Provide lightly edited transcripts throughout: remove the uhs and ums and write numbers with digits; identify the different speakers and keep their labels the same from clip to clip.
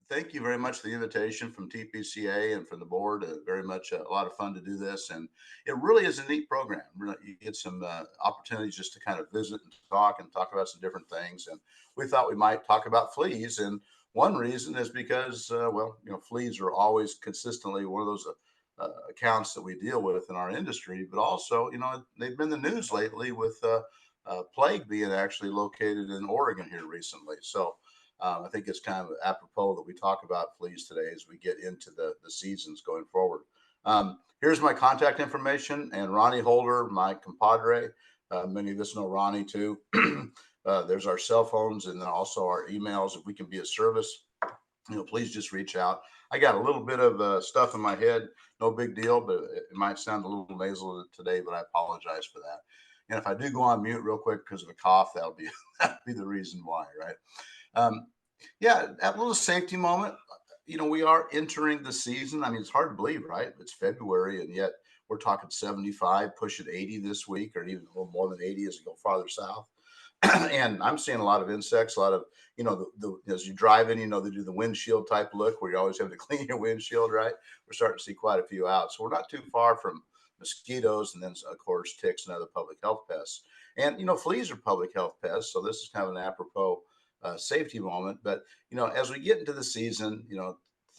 Speaker 1: Thank you very much for the invitation from TPCA and from the board. Very much a lot of fun to do this, and it really is a neat program. Really, you get some opportunities just to kind of visit and talk about some different things. And we thought we might talk about fleas. And one reason is because, fleas are always consistently one of those accounts that we deal with in our industry. But also, they've been in the news lately with plague being actually located in Oregon here recently. So I think it's kind of apropos that we talk about fleas today as we get into the seasons going forward. Here's my contact information, and Ronnie Holder, my compadre. Many of us know Ronnie too. There's our cell phones and then also our emails. If we can be of service, please just reach out. I got a little bit of stuff in my head, no big deal, but it might sound a little nasal today, but I apologize for that. And if I do go on mute real quick because of a cough, that'll be the reason why, right? Um, yeah, that little safety moment. We are entering the season. I mean, it's hard to believe, right? It's February, and yet we're talking 75, pushing 80 this week, or even a little more than 80 as you go farther south. And I'm seeing a lot of insects, a lot of, as you drive in, they do the windshield type look where you always have to clean your windshield, right? We're starting to see quite a few out. So we're not too far from mosquitoes and then, of course, ticks and other public health pests. And, fleas are public health pests. So this is kind of an apropos safety moment. But, as we get into the season,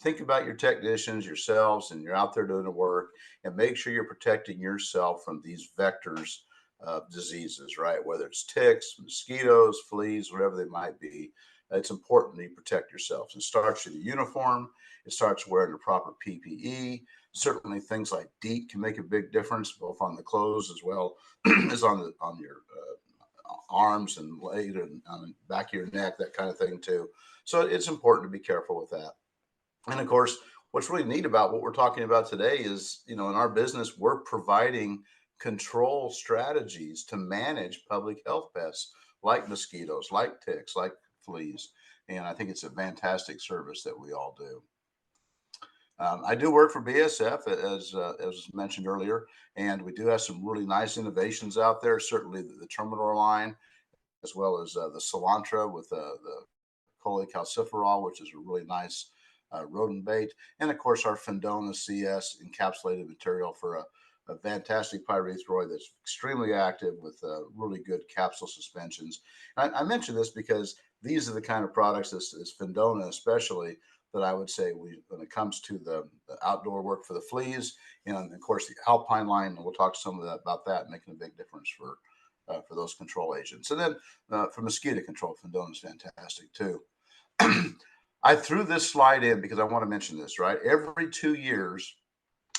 Speaker 1: think about your technicians, yourselves, and you're out there doing the work and make sure you're protecting yourself from these vectors of diseases, right? Whether it's ticks, mosquitoes, fleas, whatever they might be, it's important that you protect yourselves. It starts with the uniform. It starts wearing the proper PPE. Certainly, things like DEET can make a big difference, both on the clothes as well as on your arms and leg and on the back of your neck, that kind of thing too. So it's important to be careful with that. And of course, what's really neat about what we're talking about today is, in our business, we're providing control strategies to manage public health pests like mosquitoes, like ticks, like fleas. And I think it's a fantastic service that we all do. I do work for BSF, as mentioned earlier, and we do have some really nice innovations out there. Certainly, the Terminor line, as well as the Cilantro with the cholecalciferol, which is a really nice rodent bait, and of course our Fendona CS encapsulated material for a fantastic pyrethroid that's extremely active with really good capsule suspensions. I mention this because these are the kind of products, this Fendona especially, that I would say when it comes to the outdoor work for the fleas, and of course the Alpine line, and we'll talk some of that about that, making a big difference for those control agents. And then for mosquito control, Fendona is fantastic too. I threw this slide in because I want to mention this, right? Every 2 years,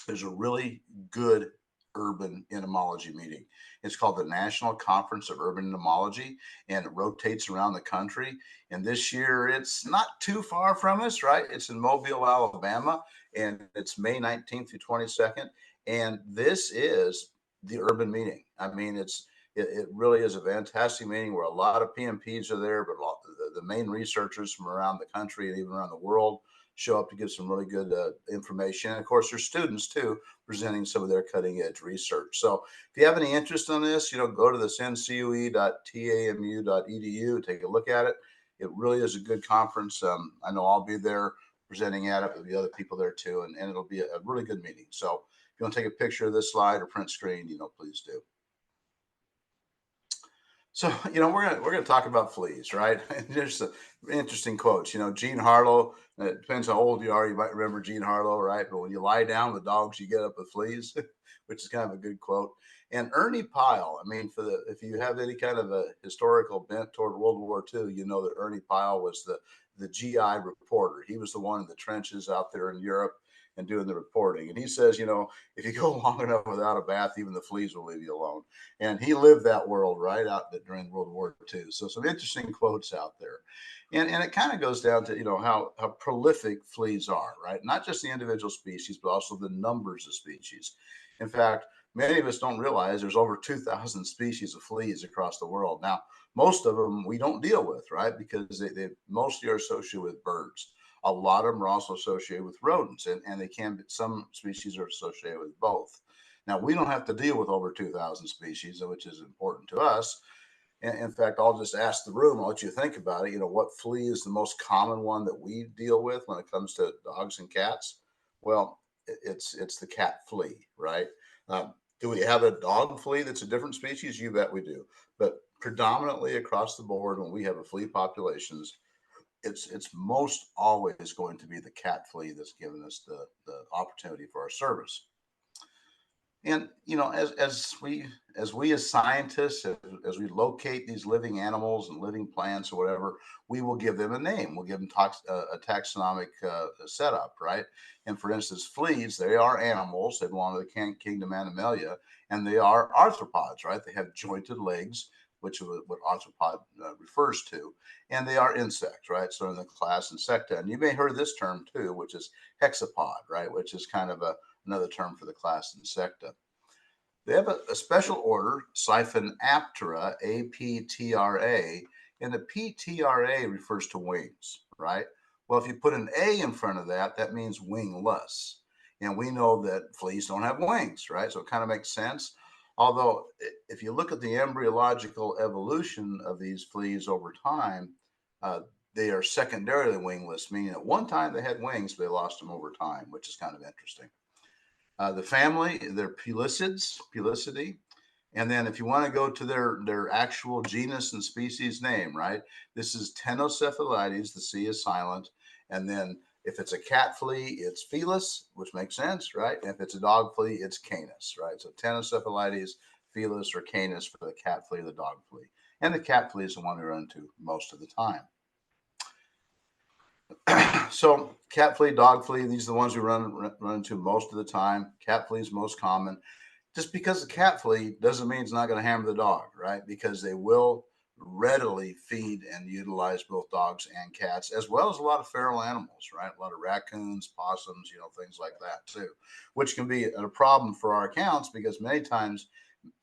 Speaker 1: there's a really good urban entomology meeting. It's called the National Conference of Urban Entomology, and it rotates around the country. And this year, it's not too far from us, right? It's in Mobile, Alabama, and it's May 19th through 22nd. And this is the urban meeting. I mean, it really is a fantastic meeting where a lot of PMPs are there, but the main researchers from around the country and even around the world show up to give some really good information. And of course, there's students too presenting some of their cutting edge research. So if you have any interest in this, go to this ncue.tamu.edu, take a look at it. It really is a good conference. I know I'll be there presenting at it. There'll be other people there too, and it'll be a really good meeting. So if you want to take a picture of this slide or print screen, please do. So, we're gonna talk about fleas, right? There's some interesting quotes. Gene Harlow. It depends how old you are. You might remember Gene Harlow, right? But when you lie down with dogs, you get up with fleas, which is kind of a good quote. And Ernie Pyle. I mean, if you have any kind of a historical bent toward World War II, you know that Ernie Pyle was the GI reporter. He was the one in the trenches out there in Europe and doing the reporting. And he says, if you go long enough without a bath, even the fleas will leave you alone. And he lived that world right out during World War II. So some interesting quotes out there. And it kind of goes down to, how prolific fleas are, right? Not just the individual species, but also the numbers of species. In fact, many of us don't realize there's over 2,000 species of fleas across the world. Now, most of them we don't deal with, right? Because they mostly are associated with birds. A lot of them are also associated with rodents, and some species are associated with both. Now, we don't have to deal with over 2,000 species, which is important to us. In fact, I'll just ask the room, I'll let you think about it. What flea is the most common one that we deal with when it comes to dogs and cats? Well, it's the cat flea, right? Do we have a dog flea that's a different species? You bet we do. But predominantly across the board, when we have a flea populations, it's most always going to be the cat flea that's given us the opportunity for our service. And as we as scientists, as we locate these living animals and living plants or whatever, we will give them a name. We'll give them a taxonomic setup, right? And for instance, fleas, they are animals. They belong to the kingdom Animalia, and they are arthropods, right? They have jointed legs, which is what arthropod refers to, and they are insects, right? So in the class Insecta, and you may have heard this term too, which is hexapod, right? Which is kind of another term for the class Insecta. They have a special order, Siphonaptera, APTRA, and the PTRA refers to wings, right? Well, if you put an A in front of that, that means wingless. And we know that fleas don't have wings, right? So it kind of makes sense. Although, if you look at the embryological evolution of these fleas over time, uh, they are secondarily wingless, meaning at one time they had wings, but they lost them over time, which is kind of interesting. The family, they're Pelicidae. And then if you want to go to their actual genus and species name, right? This is Tenocephalides, the C is silent. And then if it's a cat flea, it's Felis, which makes sense, right? And if it's a dog flea, it's Canis, right? So Tenocephalides, Felis, or Canis for the cat flea or the dog flea. And the cat flea is the one we run into most of the time. So cat flea, dog flea, these are the ones we run into most of the time. Cat flea is most common. Just because the cat flea doesn't mean it's not going to hammer the dog, right? Because they will readily feed and utilize both dogs and cats, as well as a lot of feral animals, right? A lot of raccoons, possums, things like that too, which can be a problem for our accounts because many times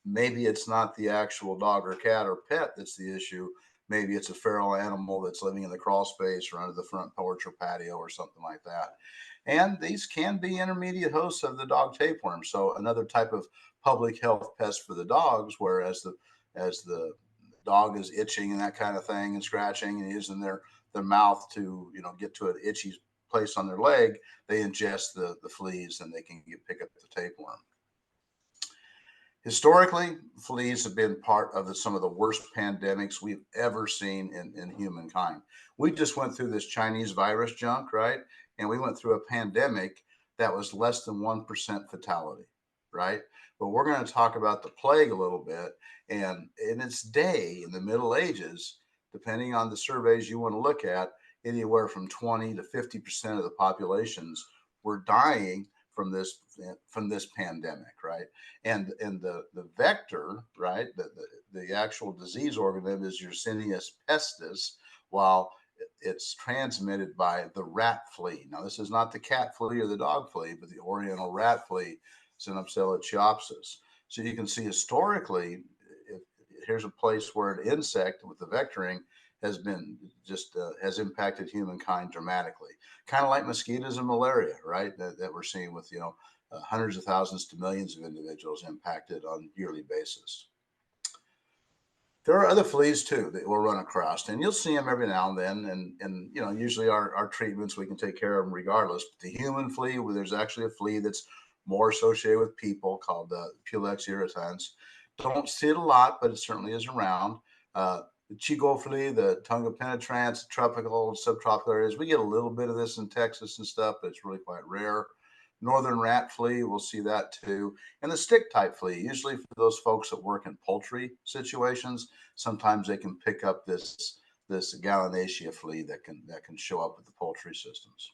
Speaker 1: maybe it's not the actual dog or cat or pet that's the issue. Maybe it's a feral animal that's living in the crawl space or under the front porch or patio or something like that. And these can be intermediate hosts of the dog tapeworm. So another type of public health pest for the dogs, whereas the dog is itching and that kind of thing and scratching and using their mouth to get to an itchy place on their leg, they ingest the fleas and they can pick up the tapeworm. Historically, fleas have been part of some of the worst pandemics we've ever seen in humankind. We just went through this Chinese virus junk, right? And we went through a pandemic that was less than 1% fatality, right? But we're going to talk about the plague a little bit. And in its day, in the Middle Ages, depending on the surveys you want to look at, anywhere from 20 to 50% of the populations were dying from this pandemic, right? And the vector, right, the actual disease organism is Yersinia pestis, while it's transmitted by the rat flea. Now, this is not the cat flea or the dog flea, but the oriental rat flea, Synopsella chiopsis. So you can see historically, here's a place where an insect with the vectoring has been has impacted humankind dramatically, kind of like mosquitoes and malaria, right? That we're seeing with hundreds of thousands to millions of individuals impacted on a yearly basis. There are other fleas too that we'll run across, and you'll see them every now and then. And usually our treatments, we can take care of them regardless. But the human flea, where there's actually a flea that's more associated with people called Pulex irritans. Don't see it a lot, but it certainly is around. The Chico flea, the Tunga penetrans, tropical, subtropical areas. We get a little bit of this in Texas and stuff, but it's really quite rare. Northern rat flea, we'll see that too. And the stick type flea, usually for those folks that work in poultry situations, sometimes they can pick up this Gallinaceae flea that can show up with the poultry systems.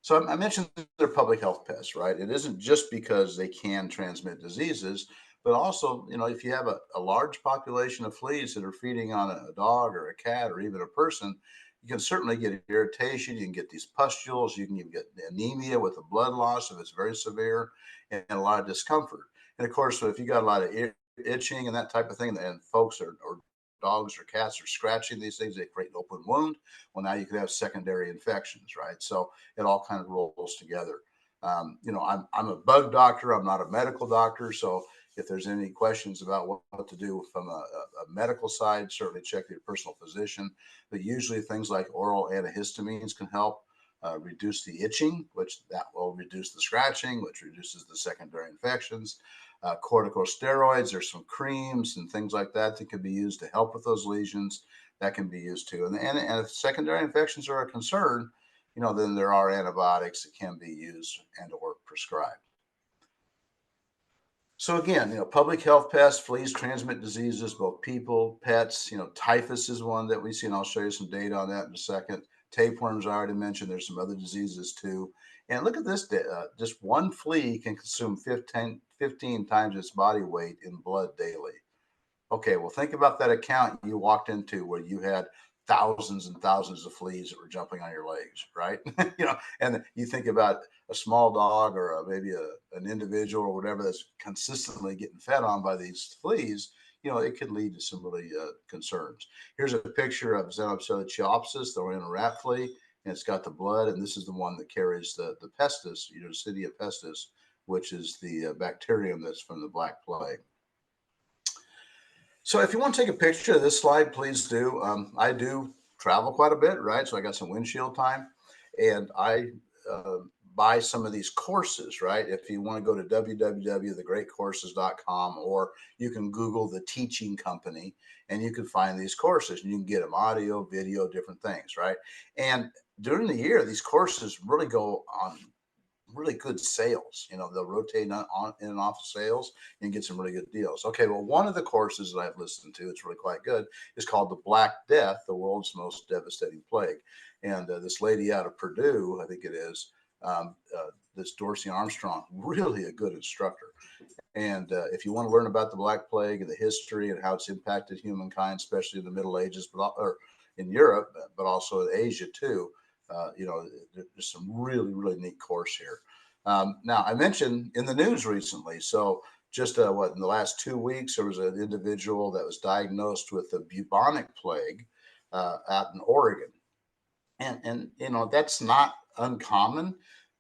Speaker 1: So I mentioned they're public health pests, right? It isn't just because they can transmit diseases, but also, if you have a large population of fleas that are feeding on a dog or a cat or even a person, you can certainly get irritation. You can get these pustules. You can even get anemia with the blood loss if it's very severe, and a lot of discomfort. And of course, if you got a lot of itching and that type of thing, and folks or dogs or cats are scratching these things, they create an open wound. Well, now you could have secondary infections, right? So it all kind of rolls together. I'm a bug doctor. I'm not a medical doctor. So If there's any questions about what to do from a medical side, certainly check your personal physician. But usually things like oral antihistamines can help reduce the itching, which that will reduce the scratching, which reduces the secondary infections. Corticosteroids, there's some creams and things like that that can be used to help with those lesions. That can be used too. And if secondary infections are a concern, then there are antibiotics that can be used and or prescribed. So again, public health pests, fleas transmit diseases, both people, pets. Typhus is one that we see, and I'll show you some data on that in a second. Tapeworms, I already mentioned. There's some other diseases too. And look at this, just one flea can consume 15 times its body weight in blood daily. Okay, well, think about that account you walked into where you had thousands and thousands of fleas that were jumping on your legs, right? And you think about a small dog or maybe an individual or whatever that's consistently getting fed on by these fleas. It could lead to some really concerns. Here's a picture of Xenopsilochyopsis, the in a rat flea, and it's got the blood, and this is the one that carries the Pestis, City of Pestis, which is the bacterium that's from the Black Plague. So if you want to take a picture of this slide, please do. I do travel quite a bit, right? So I got some windshield time, and I buy some of these courses, right? If you want to go to www.thegreatcourses.com, or you can Google the teaching company, and you can find these courses, and you can get them audio, video, different things, right? And during the year, these courses really go on really good sales. They'll rotate on in and off of sales and get some really good deals. Okay, well, one of the courses that I've listened to, it's really quite good, is called The Black Death, the World's Most Devastating Plague. And this lady out of Purdue, I think it is, this Dorsey Armstrong, really a good instructor. And if you want to learn about the Black Plague and the history and how it's impacted humankind, especially in the Middle Ages, or in Europe, but also in Asia too, there's some really, really neat course here. Now, I mentioned in the news recently, so just in the last 2 weeks, there was an individual that was diagnosed with the bubonic plague out in Oregon. And that's not uncommon.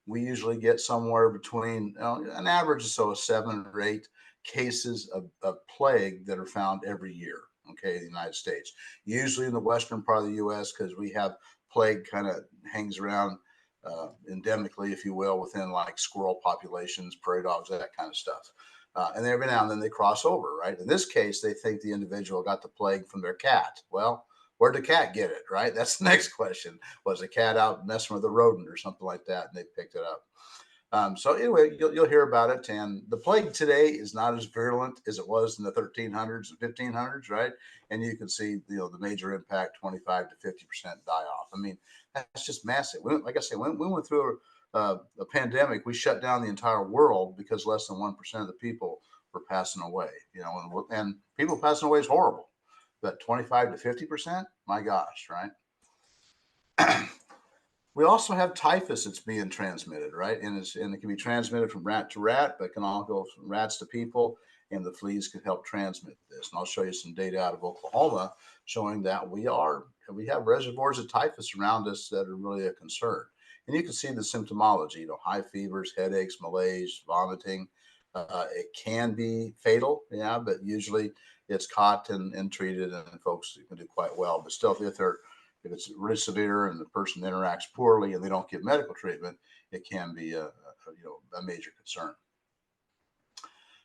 Speaker 1: We usually get somewhere between an average of 7 or 8 cases of plague that are found every year, okay, in the United States. Usually in the western part of the U.S., because we have plague kind of hangs around endemically, if you will, within like squirrel populations, prairie dogs, that kind of stuff. And every now and then they cross over, right? In this case, they think the individual got the plague from their cat. Well, where'd the cat get it, right? That's the next question. Was the cat out messing with a rodent or something like that, and they picked it up? So anyway, you'll hear about it. And the plague today is not as virulent as it was in the 1300s and 1500s, right? And you can see, the major impact, 25 to 50% die off. I mean, that's just massive. Like I said, when we went through a pandemic, we shut down the entire world because less than 1% of the people were passing away. And people passing away is horrible. But 25 to 50%, my gosh, right? We also have typhus that's being transmitted, right? And it can be transmitted from rat to rat, but it can all go from rats to people, and the fleas can help transmit this. And I'll show you some data out of Oklahoma showing that we have reservoirs of typhus around us that are really a concern. And you can see the symptomology, high fevers, headaches, malaise, vomiting. It can be fatal, yeah, but usually it's caught and treated, and folks can do quite well. But still, if it's really severe and the person interacts poorly and they don't get medical treatment, it can be a major concern.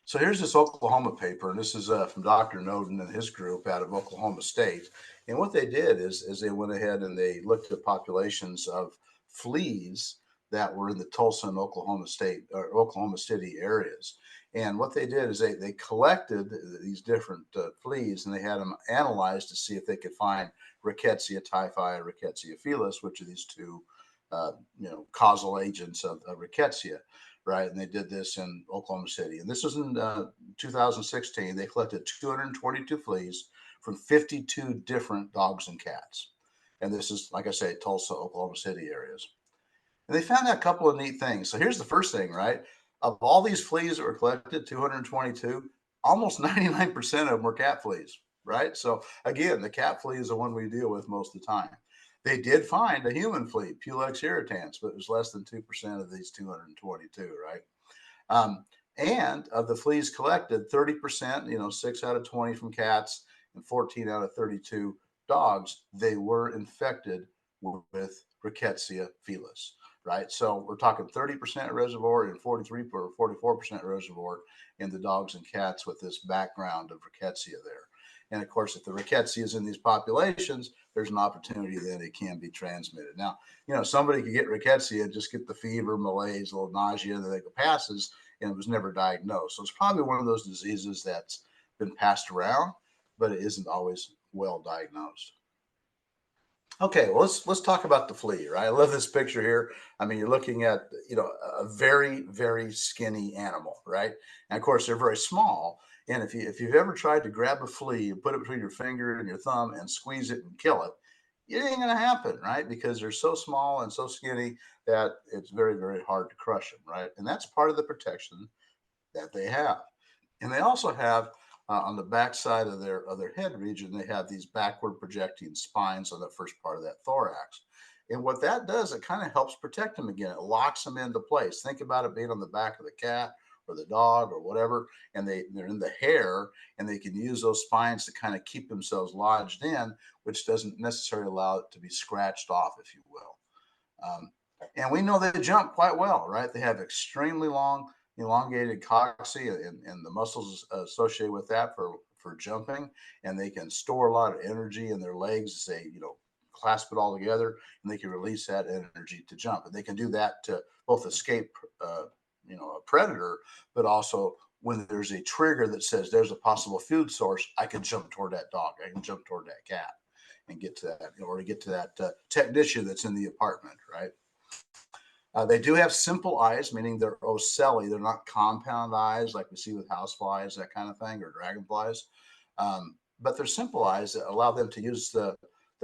Speaker 1: So here's this Oklahoma paper, and this is from Dr. Noden and his group out of Oklahoma State. And what they did is they went ahead and they looked at populations of fleas that were in the Tulsa and Oklahoma City areas. And what they did is they collected these different fleas, and they had them analyzed to see if they could find Rickettsia typhi or Rickettsia felis, which are these two causal agents of rickettsia, right? And they did this in Oklahoma City. And this was in 2016. They collected 222 fleas from 52 different dogs and cats. And this is, like I say, Tulsa, Oklahoma City areas. And they found out a couple of neat things. So here's the first thing, right? Of all these fleas that were collected, 222, almost 99% of them were cat fleas, right? So again, the cat flea is the one we deal with most of the time. They did find a human flea, Pulex irritans, but it was less than 2% of these 222, right? And of the fleas collected, 30%, 6 out of 20 from cats and 14 out of 32 dogs, they were infected with Rickettsia felis, right? So we're talking 30% reservoir and 43 or 44% reservoir in the dogs and cats with this background of Rickettsia there. And of course, if the Rickettsia is in these populations, there's an opportunity that it can be transmitted. Now, somebody could get Rickettsia, just get the fever, malaise, a little nausea, and then it passes, and it was never diagnosed. So it's probably one of those diseases that's been passed around, but it isn't always well diagnosed. Okay, well, let's talk about the flea, right? I love this picture here. I mean, you're looking at a very very skinny animal, right? And of course, they're very small. And if you've ever tried to grab a flea and put it between your finger and your thumb and squeeze it and kill it, it ain't gonna happen, right? Because they're so small and so skinny that it's very very hard to crush them, right? And that's part of the protection that they have. And they also have on the back side of their head region, they have these backward projecting spines on the first part of that thorax. And what that does, it kind of helps protect them again. It locks them into place. Think about it being on the back of the cat or the dog or whatever, and they're in the hair, and they can use those spines to kind of keep themselves lodged in, which doesn't necessarily allow it to be scratched off, if you will. Um, and we know they jump quite well, right? They have extremely long, elongated coccyx and the muscles associated with that for jumping, and they can store a lot of energy in their legs as they, clasp it all together, and they can release that energy to jump. And they can do that to both escape, a predator, but also when there's a trigger that says there's a possible food source, I can jump toward that dog, I can jump toward that cat and get to that, or to get to that technician that's in the apartment, right? They do have simple eyes, meaning they're ocelli. They're not compound eyes like we see with houseflies, that kind of thing, or dragonflies. But they're simple eyes that allow them to use the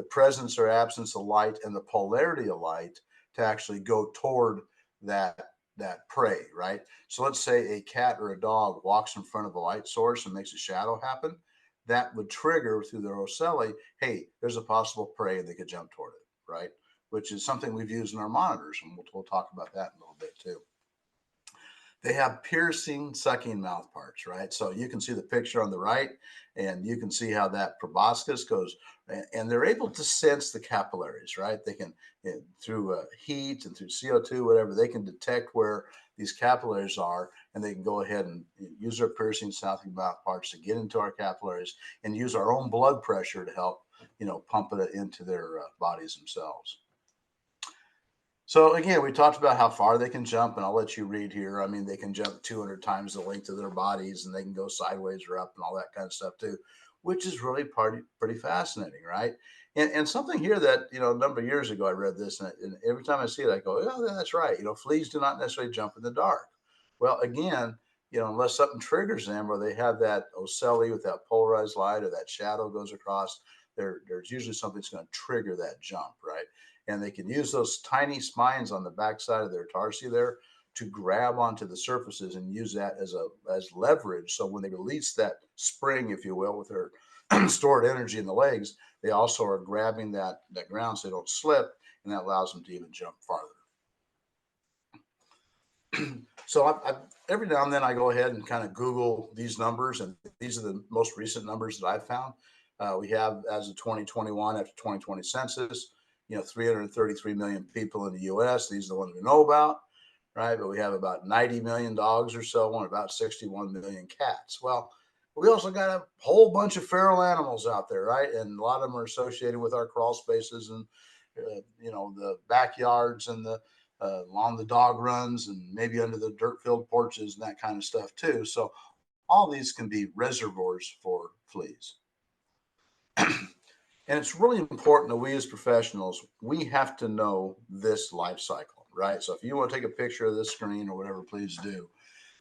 Speaker 1: presence or absence of light and the polarity of light to actually go toward that prey, right? So let's say a cat or a dog walks in front of a light source and makes a shadow happen. That would trigger through their ocelli, hey, there's a possible prey, and they could jump toward it, right? Which is something we've used in our monitors, and we'll talk about that in a little bit too. They have piercing, sucking mouth parts, right? So you can see the picture on the right, and you can see how that proboscis goes, and they're able to sense the capillaries, right? They can, through heat and through CO2, whatever, they can detect where these capillaries are, and they can go ahead and use their piercing, sucking mouth parts to get into our capillaries and use our own blood pressure to help, pump it into their bodies themselves. So again, we talked about how far they can jump, and I'll let you read here. I mean, they can jump 200 times the length of their bodies, and they can go sideways or up and all that kind of stuff too, which is really pretty fascinating, right? And something here that, a number of years ago I read this, and every time I see it, I go, oh, that's right. Fleas do not necessarily jump in the dark. Well, again, unless something triggers them or they have that ocelli with that polarized light or that shadow goes across, there's usually something that's going to trigger that jump, right? And they can use those tiny spines on the backside of their tarsi there to grab onto the surfaces and use that as leverage. So when they release that spring, if you will, with their stored energy in the legs, they also are grabbing that ground so they don't slip, and that allows them to even jump farther. So every now and then I go ahead and kind of Google these numbers, and these are the most recent numbers that I've found. We have, as of 2021, after 2020 census, 333 million people in the U.S. These are the ones we know about, right? But we have about 90 million dogs or so, and about 61 million cats. Well, we also got a whole bunch of feral animals out there, right? And a lot of them are associated with our crawl spaces and, the backyards and along the dog runs and maybe under the dirt filled porches and that kind of stuff too. So all these can be reservoirs for fleas. And it's really important that we as professionals, we have to know this life cycle, right? So if you want to take a picture of this screen or whatever, please do.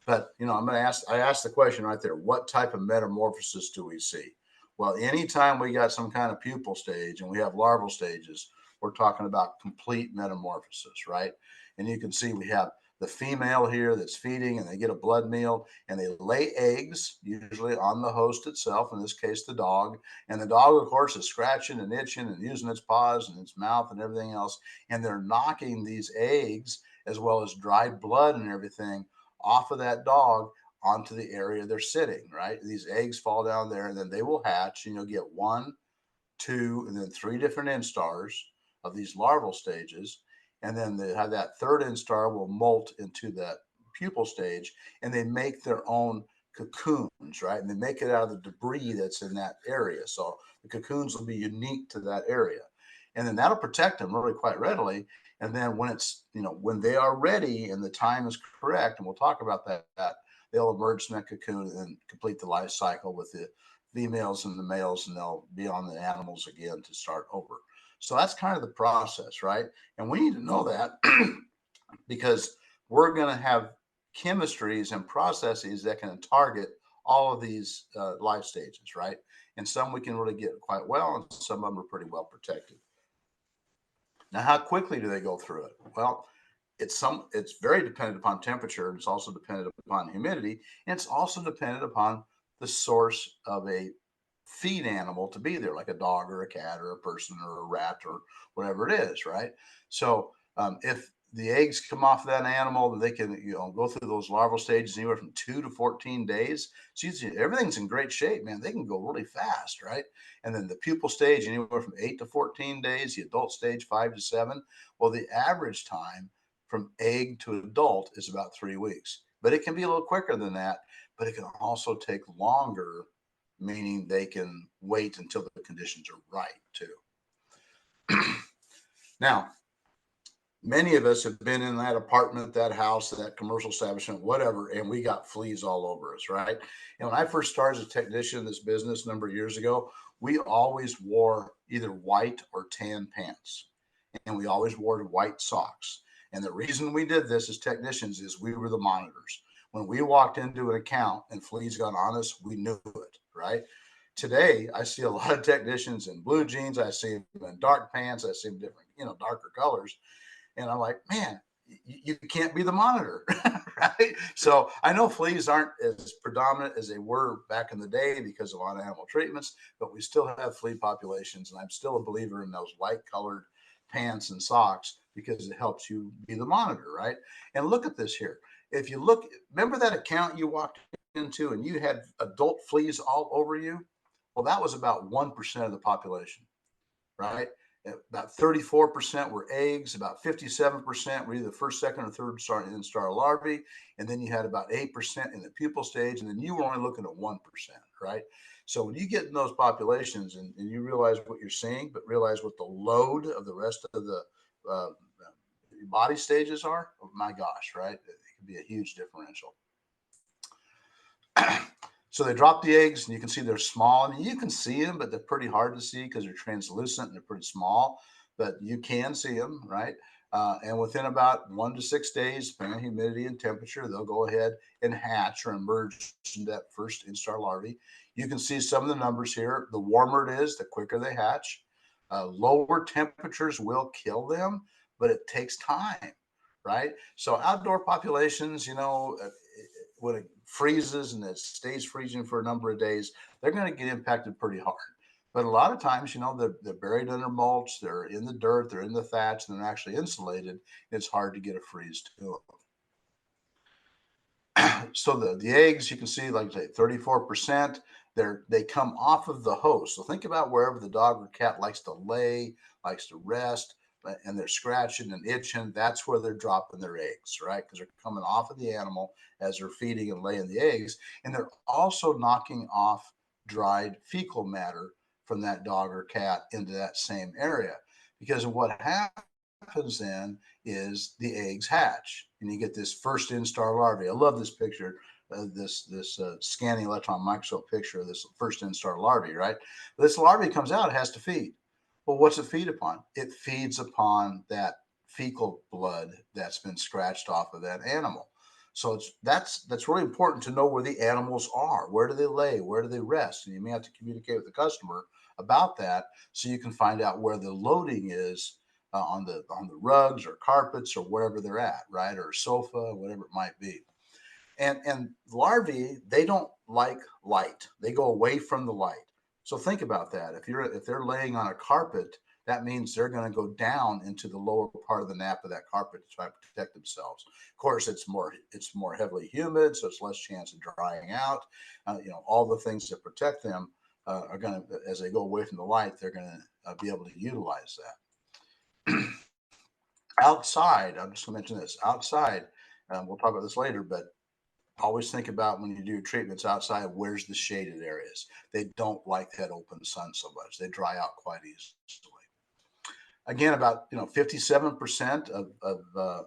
Speaker 1: But, I asked the question right there, what type of metamorphosis do we see? Well, anytime we got some kind of pupal stage and we have larval stages, we're talking about complete metamorphosis, right? And you can see we have the female here that's feeding, and they get a blood meal, and they lay eggs, usually on the host itself, in this case, the dog. And the dog, of course, is scratching and itching and using its paws and its mouth and everything else. And they're knocking these eggs, as well as dried blood and everything, off of that dog onto the area they're sitting, right? These eggs fall down there and then they will hatch, and you'll get 1, 2, and then 3 different instars of these larval stages. And then they have that third instar will molt into that pupal stage, and they make their own cocoons, right? And they make it out of the debris that's in that area. So the cocoons will be unique to that area. And then that'll protect them really quite readily. And then when it's, when they are ready and the time is correct, and we'll talk about that, they'll emerge from that cocoon and complete the life cycle with the females and the males, and they'll be on the animals again to start over. So that's kind of the process, right? And we need to know that because we're going to have chemistries and processes that can target all of these life stages, right? And some we can really get quite well, and some of them are pretty well protected. Now, how quickly do they go through it? Well, it's very dependent upon temperature, and it's also dependent upon humidity, and it's also dependent upon the source of a feed animal to be there, like a dog or a cat or a person or a rat or whatever it is, right? So if the eggs come off that animal, they can go through those larval stages anywhere from 2 to 14 days. So everything's in great shape, man. They can go really fast, right? And then the pupal stage anywhere from 8 to 14 days, the adult stage 5 to 7. Well, the average time from egg to adult is about 3 weeks, but it can be a little quicker than that, but it can also take longer, meaning they can wait until the conditions are right too. Now, many of us have been in that apartment, that house, that commercial establishment, whatever, and we got fleas all over us, right? And when I first started as a technician in this business a number of years ago, we always wore either white or tan pants, and we always wore white socks. And the reason we did this as technicians is we were the monitors. When we walked into an account and fleas got on us, we knew it, right? Today, I see a lot of technicians in blue jeans. I see them in dark pants. I see them different, darker colors. And I'm like, man, you can't be the monitor, right? So I know fleas aren't as predominant as they were back in the day because of on-animal treatments, but we still have flea populations. And I'm still a believer in those light colored pants and socks because it helps you be the monitor, right? And look at this here. If you look, remember that account you walked into and you had adult fleas all over you? Well, that was about 1% of the population, right? About 34% were eggs, about 57% were either first, second, or third instar larvae, and then you had about 8% in the pupal stage, and then you were only looking at 1%, right? So when you get in those populations and you realize what you're seeing, but realize what the load of the rest of the body stages are, oh my gosh, right? It can be a huge differential. So they drop the eggs, and you can see they're small. I mean, you can see them, but they're pretty hard to see because they're translucent and they're pretty small. But you can see them, right? And within about 1 to 6 days, depending on humidity and temperature, they'll go ahead and hatch or emerge into that first instar larvae. You can see some of the numbers here. The warmer it is, the quicker they hatch. Lower temperatures will kill them, but it takes time, right? So outdoor populations, when it freezes and it stays freezing for a number of days, they're going to get impacted pretty hard. But a lot of times, they're buried under mulch, they're in the dirt, they're in the thatch, and they're actually insulated. It's hard to get a freeze to them. So the eggs, you can see, like I say, 34%, they come off of the host. So think about wherever the dog or cat likes to lay, likes to rest, and they're scratching and itching. That's where they're dropping their eggs, right? Because they're coming off of the animal as they're feeding and laying the eggs. And they're also knocking off dried fecal matter from that dog or cat into that same area. Because what happens then is the eggs hatch and you get this first instar larvae. I love this picture, this scanning electron microscope picture of this first instar larvae, right? This larvae comes out, it has to feed. Well, what's it feed upon? It feeds upon that fecal blood that's been scratched off of that animal. So that's really important to know where the animals are. Where do they lay? Where do they rest? And you may have to communicate with the customer about that so you can find out where the loading is on the rugs or carpets or wherever they're at, right? Or sofa, whatever it might be. And larvae, they don't like light. They go away from the light. So think about that. If they're laying on a carpet, that means they're going to go down into the lower part of the nap of that carpet to try to protect themselves. Of course, it's more heavily humid, so it's less chance of drying out. All the things that protect them are going to, as they go away from the light, they're going to be able to utilize that. Outside, I'm just going to mention this. Outside, we'll talk about this later, but always think about when you do your treatments outside, where's the shaded areas. They don't like that open sun so much. They dry out quite easily. Again, about 57% of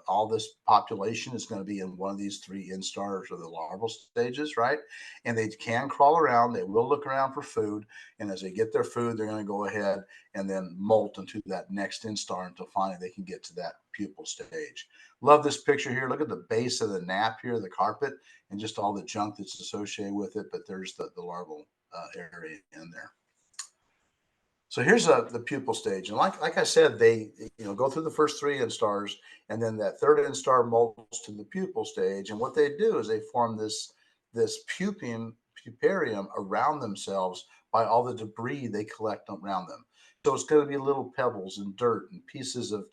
Speaker 1: all this population is going to be in one of these three instars or the larval stages, right? And they can crawl around. They will look around for food, and as they get their food, they're going to go ahead and then molt into that next instar until finally they can get to that pupal stage. Love this picture here. Look at the base of the nap here, the carpet, and just all the junk that's associated with it. But there's the larval area in there. So here's the pupal stage, and like I said, they go through the first three instars, and then that third instar molts to the pupal stage. And what they do is they form this puparium around themselves by all the debris they collect around them. So it's going to be little pebbles and dirt and pieces of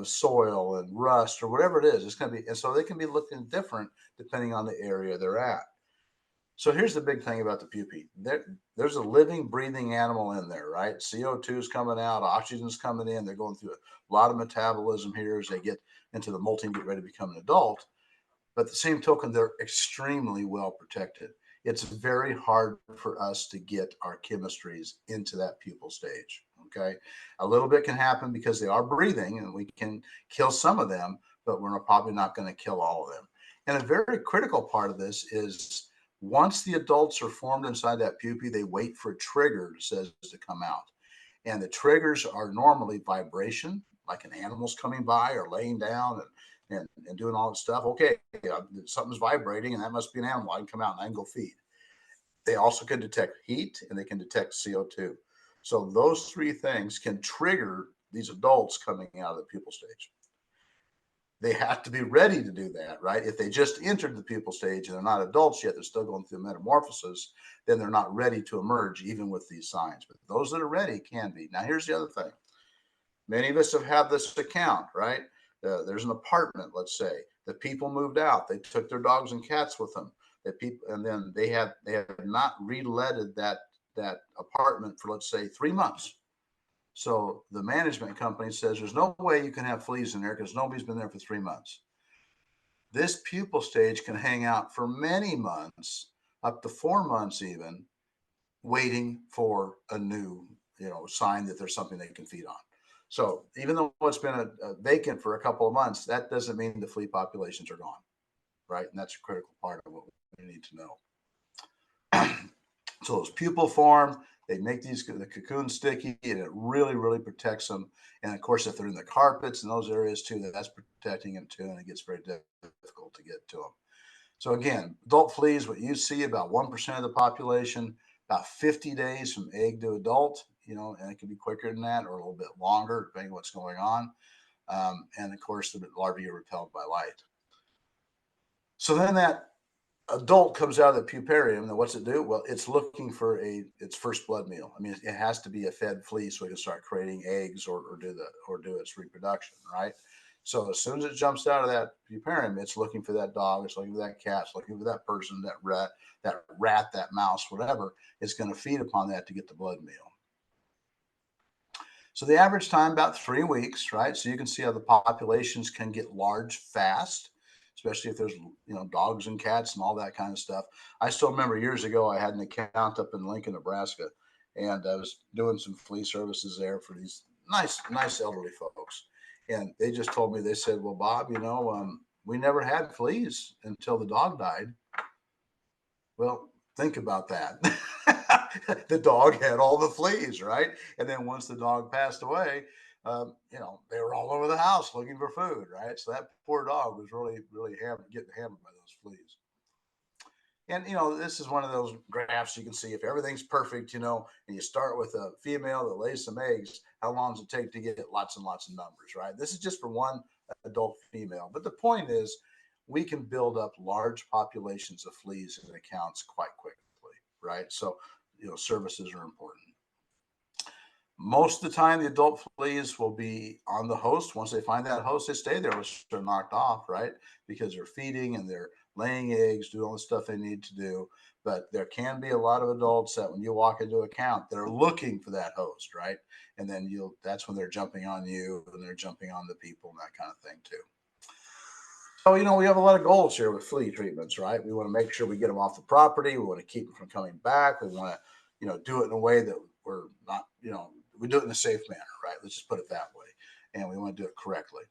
Speaker 1: soil and rust or whatever it is. It's going to be, and so they can be looking different depending on the area they're at. So here's the big thing about the pupae. There's a living, breathing animal in there, right? CO2 is coming out, oxygen's coming in. They're going through a lot of metabolism here as they get into the molting, get ready to become an adult. But the same token, they're extremely well protected. It's very hard for us to get our chemistries into that pupal stage, okay? A little bit can happen because they are breathing, and we can kill some of them, but we're probably not going to kill all of them. And a very critical part of this is once the adults are formed inside that pupae, they wait for a trigger, it says, to come out. And the triggers are normally vibration, like an animal's coming by or laying down and doing all that stuff. Okay, something's vibrating, and that must be an animal. I can come out and I can go feed. They also can detect heat, and they can detect CO2. So those three things can trigger these adults coming out of the pupal stage. They have to be ready to do that, right? If they just entered the pupal stage and they're not adults yet, they're still going through metamorphosis, then they're not ready to emerge even with these signs. But those that are ready can be. Now, here's the other thing. Many of us have had this account, right? There's an apartment, let's say. The people moved out. They took their dogs and cats with them. And then they have not re-leaded that apartment for, let's say, 3 months. So the management company says there's no way you can have fleas in there because nobody's been there for 3 months. This pupal stage can hang out for many months, up to 4 months even, waiting for a new, sign that there's something they can feed on. So even though it's been a vacant for a couple of months, that doesn't mean the flea populations are gone, right? And that's a critical part of what we need to know. So those pupal form, they make the cocoon sticky, and it really, really protects them. And of course, if they're in the carpets and those areas too, that's protecting them too, and it gets very difficult to get to them. So again, adult fleas, what you see about 1% of the population, about 50 days from egg to adult, and it can be quicker than that or a little bit longer, depending on what's going on. And of course, the larvae are repelled by light. So then that adult comes out of the puparium, and what's it do? Well, it's looking for its first blood meal. I mean, it has to be a fed flea so it can start creating eggs or do its reproduction, right? So as soon as it jumps out of that puparium, it's looking for that dog, it's looking for that cat, it's looking for that person, that rat, that mouse, whatever. It's going to feed upon that to get the blood meal. So the average time about 3 weeks, right? So you can see how the populations can get large fast, especially if there's dogs and cats and all that kind of stuff. I still remember years ago I had an account up in Lincoln, Nebraska, and I was doing some flea services there for these nice elderly folks. And they just told me, they said, well, Bob, we never had fleas until the dog died. Well, think about that. The dog had all the fleas, right? And then once the dog passed away, they were all over the house looking for food, right? So that poor dog was really, really getting hammered by those fleas. And, this is one of those graphs you can see if everything's perfect, and you start with a female that lays some eggs, how long does it take to get lots and lots of numbers, right? This is just for one adult female. But the point is, we can build up large populations of fleas in accounts quite quickly, right? So, services are important. Most of the time, the adult fleas will be on the host. Once they find that host, they stay there unless they're knocked off, right? Because they're feeding and they're laying eggs, doing all the stuff they need to do. But there can be a lot of adults that when you walk into a count, they're looking for that host, right? And then that's when they're jumping on you and they're jumping on the people and that kind of thing too. So, we have a lot of goals here with flea treatments, right? We want to make sure we get them off the property. We want to keep them from coming back. We want to, do it in a way that we're not, we do it in a safe manner, right? Let's just put it that way. And we want to do it correctly.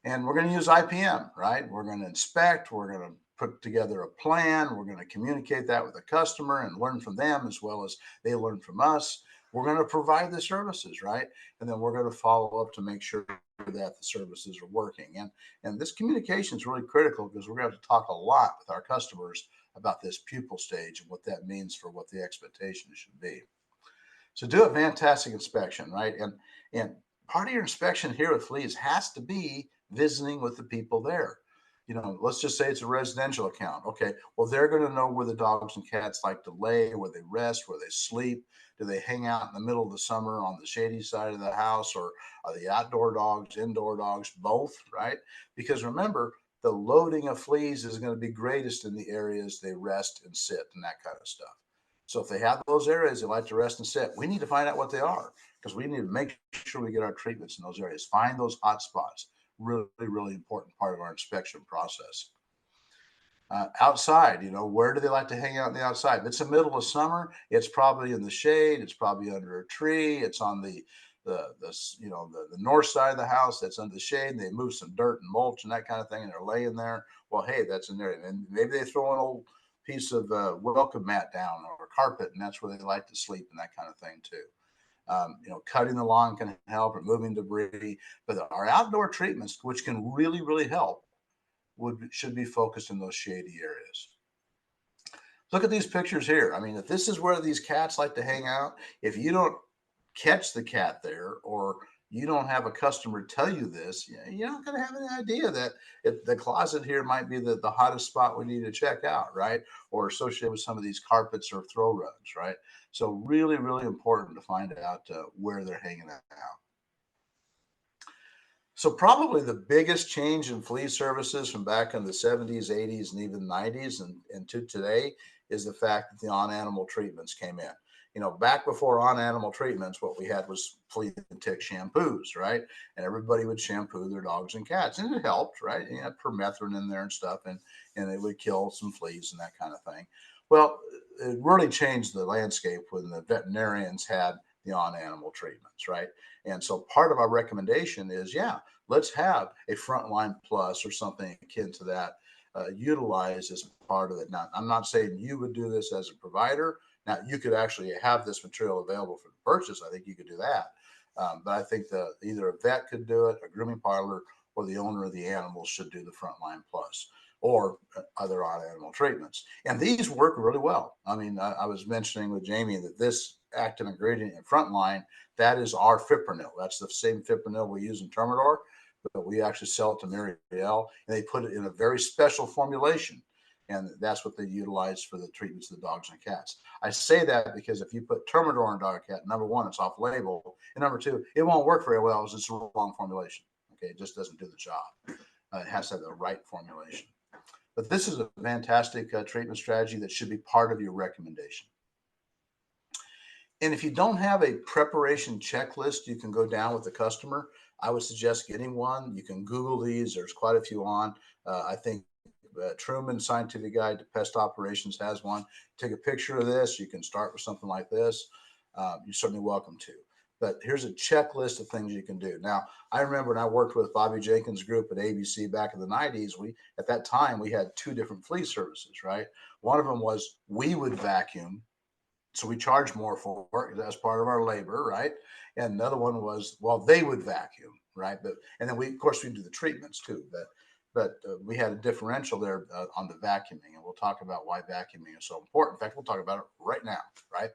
Speaker 1: And we're going to use IPM, right? We're going to inspect. We're going to put together a plan. We're going to communicate that with the customer and learn from them as well as they learn from us. We're going to provide the services, right? And then we're going to follow up to make sure that the services are working. And this communication is really critical because we're going to have to talk a lot with our customers about this pupal stage and what that means for what the expectation should be. So do a fantastic inspection, right? And part of your inspection here with Fleas has to be visiting with the people there. Let's just say it's a residential account. Okay, well, they're going to know where the dogs and cats like to lay, where they rest, where they sleep. Do they hang out in the middle of the summer on the shady side of the house, or are the outdoor dogs, indoor dogs, both, right? Because remember, the loading of fleas is going to be greatest in the areas they rest and sit and that kind of stuff. So if they have those areas they like to rest and sit, we need to find out what they are because we need to make sure we get our treatments in those areas. Find those hot spots. Really, really important part of our inspection process. Outside, where do they like to hang out in the outside? If it's the middle of summer, it's probably in the shade. It's probably under a tree. It's on the north side of the house that's under the shade. And they move some dirt and mulch and that kind of thing, and they're laying there. Well, hey, that's in there. And maybe they throw an old piece of welcome mat down or carpet, and that's where they like to sleep and that kind of thing too. Cutting the lawn can help, removing debris, but our outdoor treatments, which can really, really help, should be focused in those shady areas. Look at these pictures here. I mean, if this is where these cats like to hang out, if you don't catch the cat there or you don't have a customer tell you this, you're not going to have any idea that the closet here might be the hottest spot we need to check out, right? Or associated with some of these carpets or throw rugs, right? So really, really important to find out where they're hanging out. So probably the biggest change in flea services from back in the 70s, 80s, and even 90s and to today is the fact that the on-animal treatments came in. Back before on-animal treatments, what we had was flea and tick shampoos, right? And everybody would shampoo their dogs and cats, and it helped, right? You had permethrin in there and stuff, and it would kill some fleas and that kind of thing. Well, it really changed the landscape when the veterinarians had the on-animal treatments, right? And so part of our recommendation is, let's have a Frontline Plus or something akin to that utilized as part of it. Now, I'm not saying you would do this as a provider. Now, you could actually have this material available for purchase. I think you could do that. But I think either a vet could do it, a grooming parlor, or the owner of the animal should do the Frontline Plus or other on-animal treatments. And these work really well. I mean, I was mentioning with Jamie that this active ingredient in Frontline, that is our fipronil. That's the same fipronil we use in Termidor, but we actually sell it to Muriel, and they put it in a very special formulation. And that's what they utilize for the treatments of the dogs and cats. I say that because if you put Termidor in a dog or cat, number one, it's off label. And number two, it won't work very well because it's the wrong formulation. Okay, it just doesn't do the job. It has to have the right formulation. But this is a fantastic treatment strategy that should be part of your recommendation. And if you don't have a preparation checklist you can go down with the customer, I would suggest getting one. You can Google these. There's quite a few on. I think Truman Scientific Guide to Pest Operations has one. Take a picture of this. You can start with something like this. You're certainly welcome to. But here's a checklist of things you can do. Now, I remember when I worked with Bobby Jenkins' group at ABC back in the 90s, at that time, we had two different flea services, right? One of them was we would vacuum. So we charge more for it as part of our labor, right? And another one was, well, they would vacuum, right? And then of course, we do the treatments too. But we had a differential there on the vacuuming, and we'll talk about why vacuuming is so important. In fact, we'll talk about it right now, right?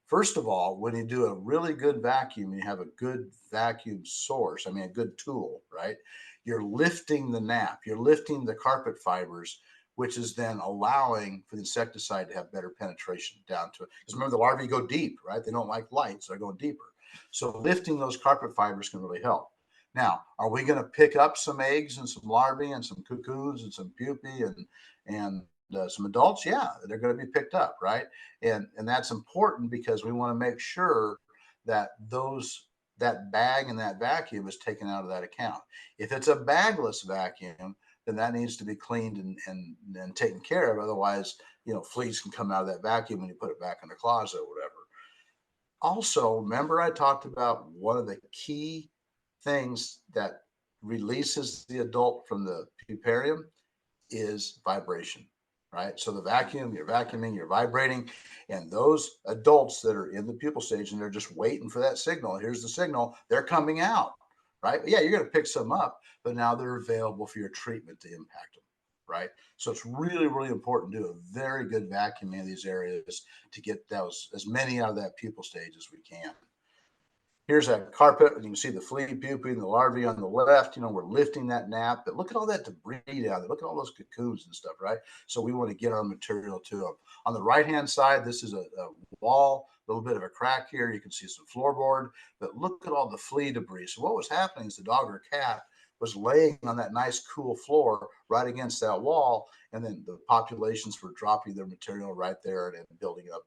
Speaker 1: First of all, when you do a really good vacuum, you have a good vacuum source, I mean, a good tool, right? You're lifting the nap, you're lifting the carpet fibers, which is then allowing for the insecticide to have better penetration down to it. Because remember, the larvae go deep, right? They don't like light, so they're going deeper. So lifting those carpet fibers can really help. Now, are we going to pick up some eggs and some larvae and some cocoons and some pupae and some adults? Yeah, they're going to be picked up, right? And that's important because we want to make sure that that bag and that vacuum is taken out of that account. If it's a bagless vacuum, then that needs to be cleaned and taken care of. Otherwise, fleas can come out of that vacuum when you put it back in the closet or whatever. Also, remember I talked about one of the key things that releases the adult from the puparium is vibration, right? So the vacuum, you're vacuuming, you're vibrating, and those adults that are in the pupal stage and they're just waiting for that signal. Here's the signal, they're coming out, right? Yeah, you're going to pick some up, but now they're available for your treatment to impact them, right? So it's really, really important to do a very good vacuuming of these areas to get those as many out of that pupal stage as we can. Here's a carpet, and you can see the flea pupae and the larvae on the left. We're lifting that nap, but look at all that debris down there. Look at all those cocoons and stuff, right? So we want to get our material to them. On the right-hand side, this is a wall, a little bit of a crack here. You can see some floorboard, but look at all the flea debris. So what was happening is the dog or cat was laying on that nice cool floor right against that wall, and then the populations were dropping their material right there and building up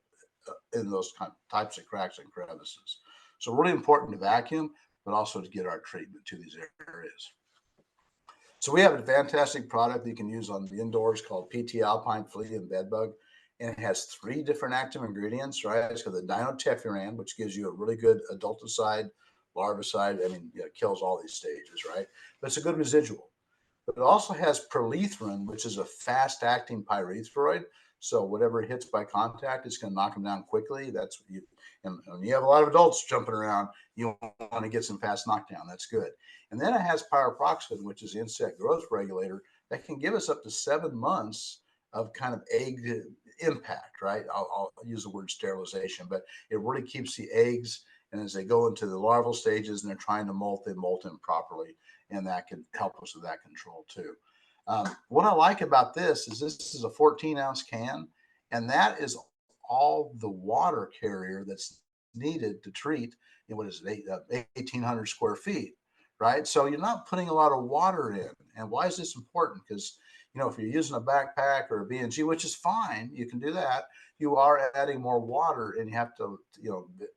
Speaker 1: in those types of cracks and crevices. So really important to vacuum, but also to get our treatment to these areas. So we have a fantastic product that you can use on the indoors called PT Alpine Flea and Bedbug. And it has 3 different active ingredients, right? It's got the dinotefuran, which gives you a really good adulticide, larvicide. I mean, it kills all these stages, right? But it's a good residual. But it also has perlethrin, which is a fast-acting pyrethroid. So whatever hits by contact, it's going to knock them down quickly. That's what you, and when you have a lot of adults jumping around, you want to get some fast knockdown. That's good. And then it has pyriproxyfen, which is insect growth regulator that can give us up to 7 months of kind of egg impact, right? I'll use the word sterilization, but it really keeps the eggs. And as they go into the larval stages and they're trying to molt, they molt them properly. And that can help us with that control too. What I like about this is a 14-ounce can, and that is all the water carrier that's needed to treat what is it, 1,800 square feet, right? So you're not putting a lot of water in. And why is this important? Because if you're using a backpack or a B&G, which is fine, you can do that. You are adding more water, and you have to,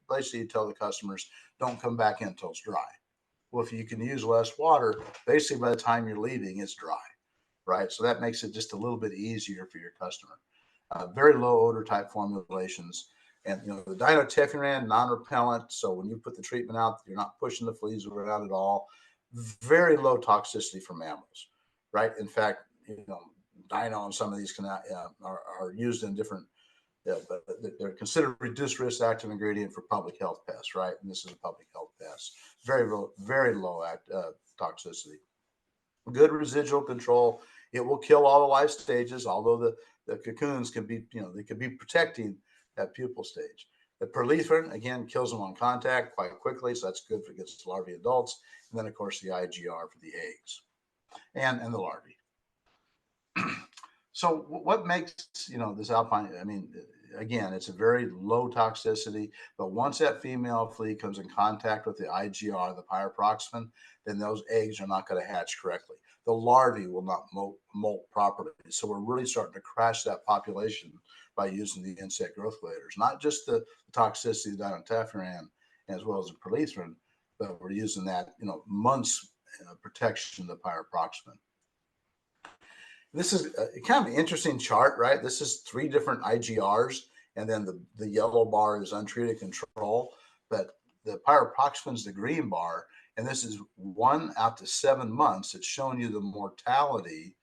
Speaker 1: basically you tell the customers, don't come back in until it's dry. Well, if you can use less water, basically by the time you're leaving, it's dry, right? So that makes it just a little bit easier for your customer. Very low odor type formulations. And, the dinotefuran, non-repellent. So when you put the treatment out, you're not pushing the fleas around at all. Very low toxicity for mammals, right? In fact, dino and some of these are used in different, but they're considered reduced risk active ingredient for public health pests, right? And this is a public health pest. Very low toxicity. Good residual control. It will kill all the life stages, although the cocoons can be, they could be protecting that pupal stage. The perlethrin, again, kills them on contact quite quickly, so that's good for against larvae adults. And then, of course, the IGR for the eggs and the larvae. So what makes, this alpine, I mean, again, it's a very low toxicity, but once that female flea comes in contact with the IGR, the pyriproxyfen, then those eggs are not going to hatch correctly. The larvae will not molt properly. So we're really starting to crash that population by using the insect growth regulators, not just the toxicity of dinotefuran as well as the perlethrin, but we're using that, months protection of the pyriproxyfen. This is kind of an interesting chart, right? This is 3 different IGRs, and then the yellow bar is untreated control, but the pyriproxyfen is the green bar, and this is 1 out to 7 months. It's showing you the mortality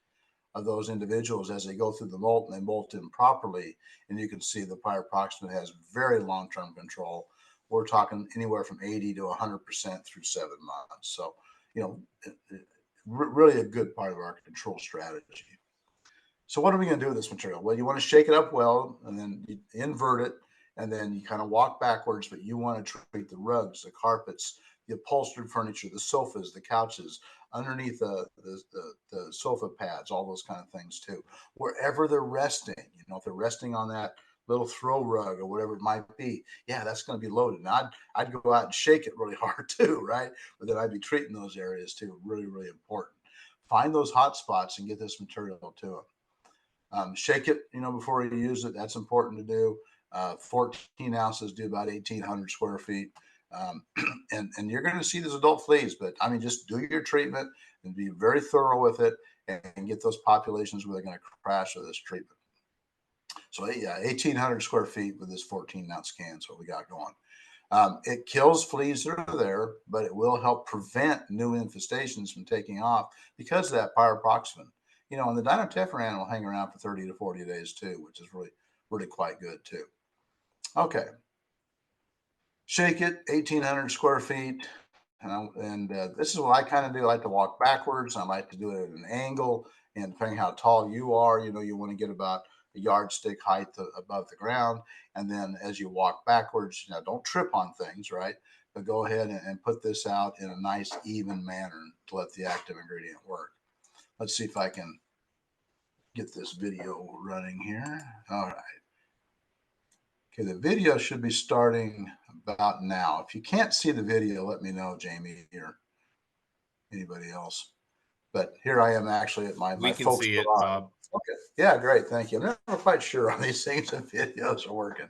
Speaker 1: of those individuals as they go through the molt and they molt improperly, and you can see the pyriproxyfen has very long-term control. We're talking anywhere from 80 to 100% through 7 months. So, really a good part of our control strategy. So what are we going to do with this material? Well, you want to shake it up well, and then you invert it, and then you kind of walk backwards, but you want to treat the rugs, the carpets, the upholstered furniture, the sofas, the couches, underneath the sofa pads, all those kind of things too. Wherever they're resting, if they're resting on that little throw rug or whatever it might be, yeah, that's going to be loaded. And I'd go out and shake it really hard too, right? But then I'd be treating those areas too. Really, really important. Find those hot spots and get this material to them. Shake it, before you use it. That's important to do. 14 ounces do about 1,800 square feet. And you're going to see these adult fleas, but I mean, just do your treatment and be very thorough with it and get those populations where they're going to crash with this treatment. So yeah, 1,800 square feet with this 14-ounce can is what we got going. It kills fleas that are there, but it will help prevent new infestations from taking off because of that pyriproxyfen. And the dinotefuran will hang around for 30 to 40 days too, which is really, really quite good too. Okay. Shake it, 1,800 square feet. And this is what I kind of do. I like to walk backwards. I like to do it at an angle. And depending how tall you are, you want to get about a yardstick height above the ground. And then as you walk backwards, don't trip on things, right? But go ahead and put this out in a nice, even manner to let the active ingredient work. Let's see if I can get this video running here. All right. Okay, the video should be starting about now. If you can't see the video, let me know, Jamie, or anybody else. But here I am actually at my
Speaker 2: We can
Speaker 1: folks'
Speaker 2: see it,
Speaker 1: garage.
Speaker 2: Bob.
Speaker 1: Okay. Yeah, great. Thank you. I'm never quite sure on these things if videos are working.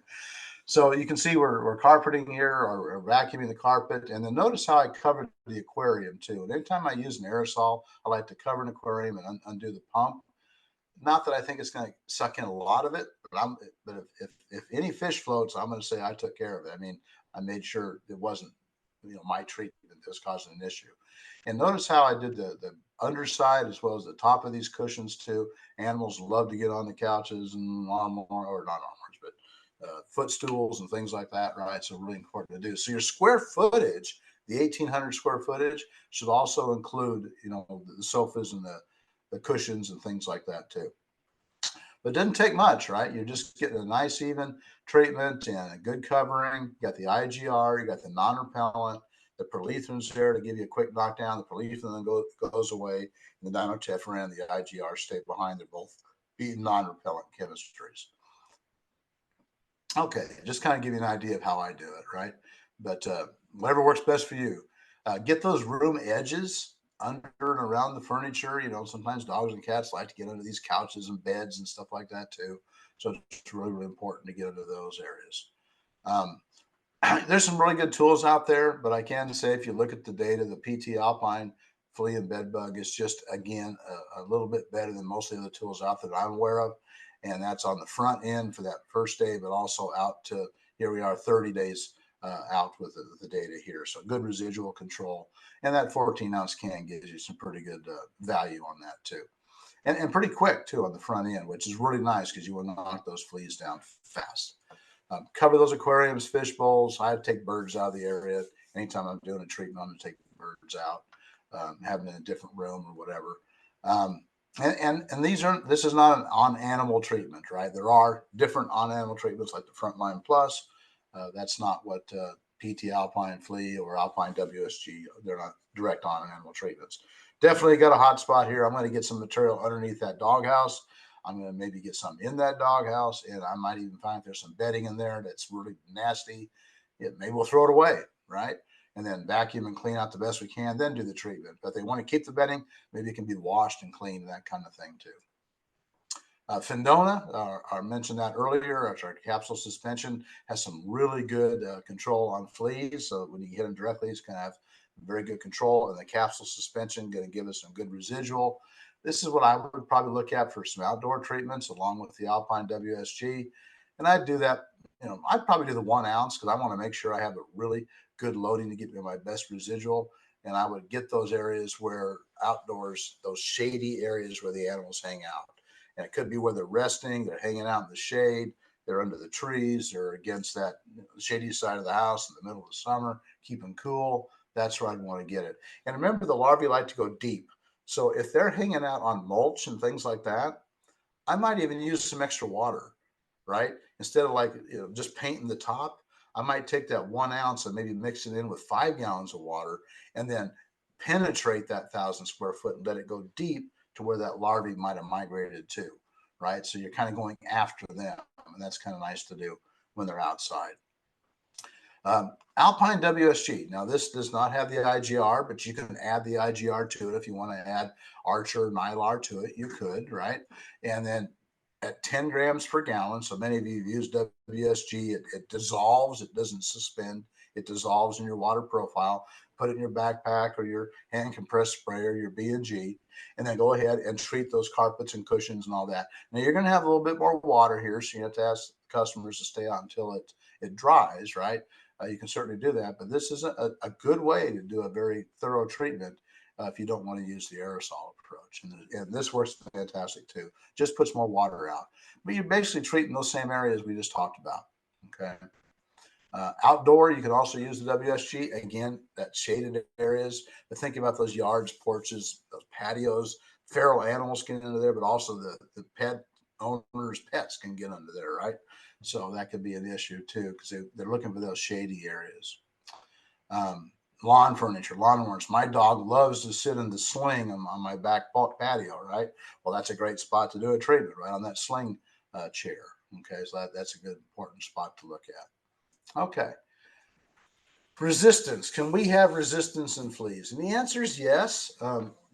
Speaker 1: So you can see we're carpeting here or vacuuming the carpet. And then notice how I covered the aquarium too. And anytime I use an aerosol, I like to cover an aquarium and undo the pump. Not that I think it's going to suck in a lot of it, but if any fish floats, I'm going to say I took care of it. I mean, I made sure it wasn't, my treatment that was causing an issue. And notice how I did the underside as well as the top of these cushions too. Animals love to get on the couches and or not armors, but footstools and things like that, right? So really important to do. So your square footage, the 1,800 square footage, should also include, the sofas and the cushions and things like that too. But it doesn't take much, right? You're just getting a nice even treatment and a good covering. You got the IGR, you got the non-repellent, the perlethrin's there to give you a quick knockdown. The perlethrin then goes away, and the dinotefuran, the IGR stay behind. They're both being non-repellent chemistries. Okay, just kind of give you an idea of how I do it, right? But whatever works best for you. Get those room edges under and around the furniture. Sometimes dogs and cats like to get under these couches and beds and stuff like that too. So it's really, really important to get into those areas. There's some really good tools out there, but I can say if you look at the data, the PT Alpine flea and bed bug is just, again, a little bit better than most of the other tools out there that I'm aware of. And that's on the front end for that first day, but also out to, here we are 30 days out with the data here. So good residual control. And that 14-ounce can gives you some pretty good value on that too. And pretty quick too on the front end, which is really nice because you will knock those fleas down fast. Cover those aquariums, fish bowls. I take birds out of the area. Anytime I'm doing a treatment, I'm going to take the birds out, have them in a different room or whatever. And this is not an on-animal treatment, right? There are different on-animal treatments like the Frontline Plus. That's not what PT Alpine Flea or Alpine WSG, they're not direct on-animal treatments. Definitely got a hot spot here. I'm going to get some material underneath that doghouse. I'm going to maybe get some in that doghouse, and I might even find if there's some bedding in there that's really nasty. Maybe we'll throw it away, right? And then vacuum and clean out the best we can, then do the treatment. But if they want to keep the bedding, maybe it can be washed and cleaned, that kind of thing too. Fendona, I mentioned that earlier. Our capsule suspension has some really good control on fleas. So when you hit them directly, it's going to have very good control. And the capsule suspension going to give us some good residual. This is what I would probably look at for some outdoor treatments along with the Alpine WSG. And I'd do that, I'd probably do the 1 ounce because I want to make sure I have a really good loading to get me my best residual. And I would get those areas where outdoors, those shady areas where the animals hang out. And it could be where they're resting, they're hanging out in the shade, they're under the trees, they're against that shady side of the house in the middle of the summer, keep them cool. That's where I'd want to get it. And remember, the larvae like to go deep. So if they're hanging out on mulch and things like that, I might even use some extra water, right? Instead of just painting the top, I might take that 1 ounce and maybe mix it in with 5 gallons of water and then penetrate that 1,000 square foot and let it go deep to where that larvae might have migrated to, right? So you're kind of going after them, and that's kind of nice to do when they're outside. Alpine WSG. Now, this does not have the IGR, but you can add the IGR to it if you want to add Archer, Nylar to it. You could, right? And then at 10 grams per gallon, so many of you have used WSG, it dissolves, it doesn't suspend, it dissolves in your water profile. Put it in your backpack or your hand compressed sprayer, your B&G, and then go ahead and treat those carpets and cushions and all that. Now, you're going to have a little bit more water here, so you have to ask customers to stay on until it dries, right? You can certainly do that, but this is a good way to do a very thorough treatment if you don't want to use the aerosol approach. And this works fantastic too. Just puts more water out. But you're basically treating those same areas we just talked about. Okay. Outdoor, you can also use the WSG. Again, that shaded areas. But think about those yards, porches, those patios. Feral animals can get into there, but also the pet owners' pets can get under there, right? So that could be an issue too, because they're looking for those shady areas. Lawn furniture, lawn ornaments. My dog loves to sit in the sling on my back patio, right? Well, that's a great spot to do a treatment, right on that sling chair. Okay, so that's a good, important spot to look at. Okay. Resistance. Can we have resistance in fleas? And the answer is yes.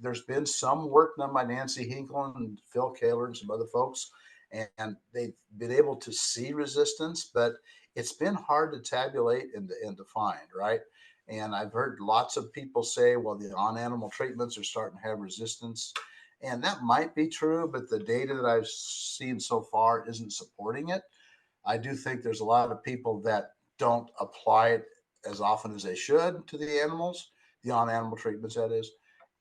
Speaker 1: There's been some work done by Nancy Hinkle and Phil Kaler and some other folks, and they've been able to see resistance, but it's been hard to tabulate and to find, right? And I've heard lots of people say, well, the on-animal treatments are starting to have resistance. And that might be true, but the data that I've seen so far isn't supporting it. I do think there's a lot of people that don't apply it as often as they should to the animals, the on-animal treatments, that is,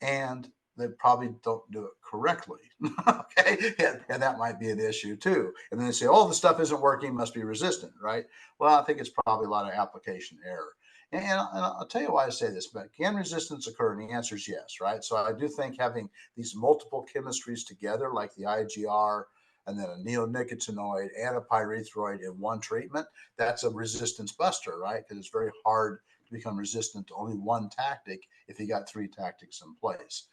Speaker 1: and they probably don't do it correctly. Okay, and that might be an issue too. And then they say, "Oh, the stuff isn't working; must be resistant," right? Well, I think it's probably a lot of application error. And I'll tell you why I say this, but can resistance occur? And the answer is yes, right? So I do think having these multiple chemistries together, like the IGR, and then a neonicotinoid and a pyrethroid in one treatment, that's a resistance buster, right? Because it's very hard to become resistant to only one tactic if you got three tactics in place.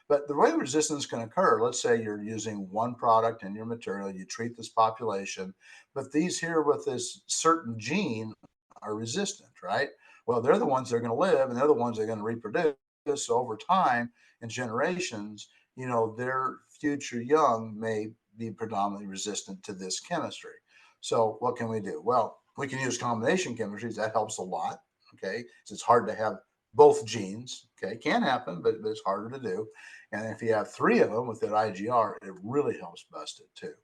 Speaker 1: But the way resistance can occur, let's say you're using one product in your material, you treat this population, but these here with this certain gene are resistant, right? Well, they're the ones that are going to live and they're the ones that are going to reproduce. So over time and generations, their future young may be predominantly resistant to this chemistry. So what can we do? Well, we can use combination chemistries. That helps a lot. Okay. So it's hard to have both genes. Okay. It can happen, but it's harder to do. And if you have three of them with that IGR, it really helps bust it too.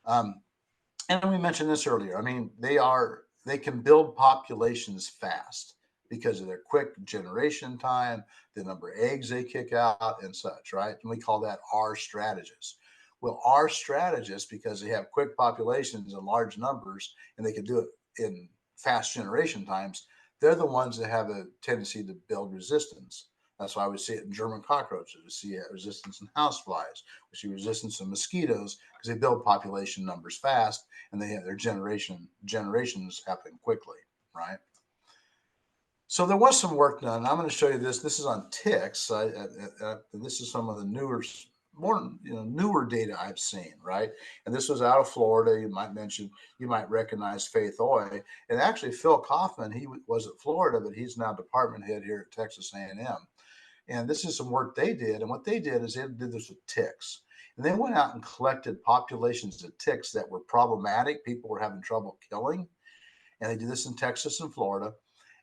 Speaker 1: And we mentioned this earlier. I mean, they can build populations fast because of their quick generation time, the number of eggs they kick out, and such, right? And we call that R strategists. Well, R strategists, because they have quick populations and large numbers, and they can do it in fast generation times, they're the ones that have a tendency to build resistance. That's why we see it in German cockroaches. We see resistance in houseflies. We see resistance in mosquitoes because they build population numbers fast and they have their generations happen quickly, right? So there was some work done. I'm going to show you this. This is on ticks. This is some of the newer data I've seen, right? And this was out of Florida. You might recognize Faith Oy. And actually, Phil Kaufman, he was at Florida, but he's now department head here at Texas A&M. And this is some work they did. And what they did is they did this with ticks. And they went out and collected populations of ticks that were problematic. People were having trouble killing. And they did this in Texas and Florida.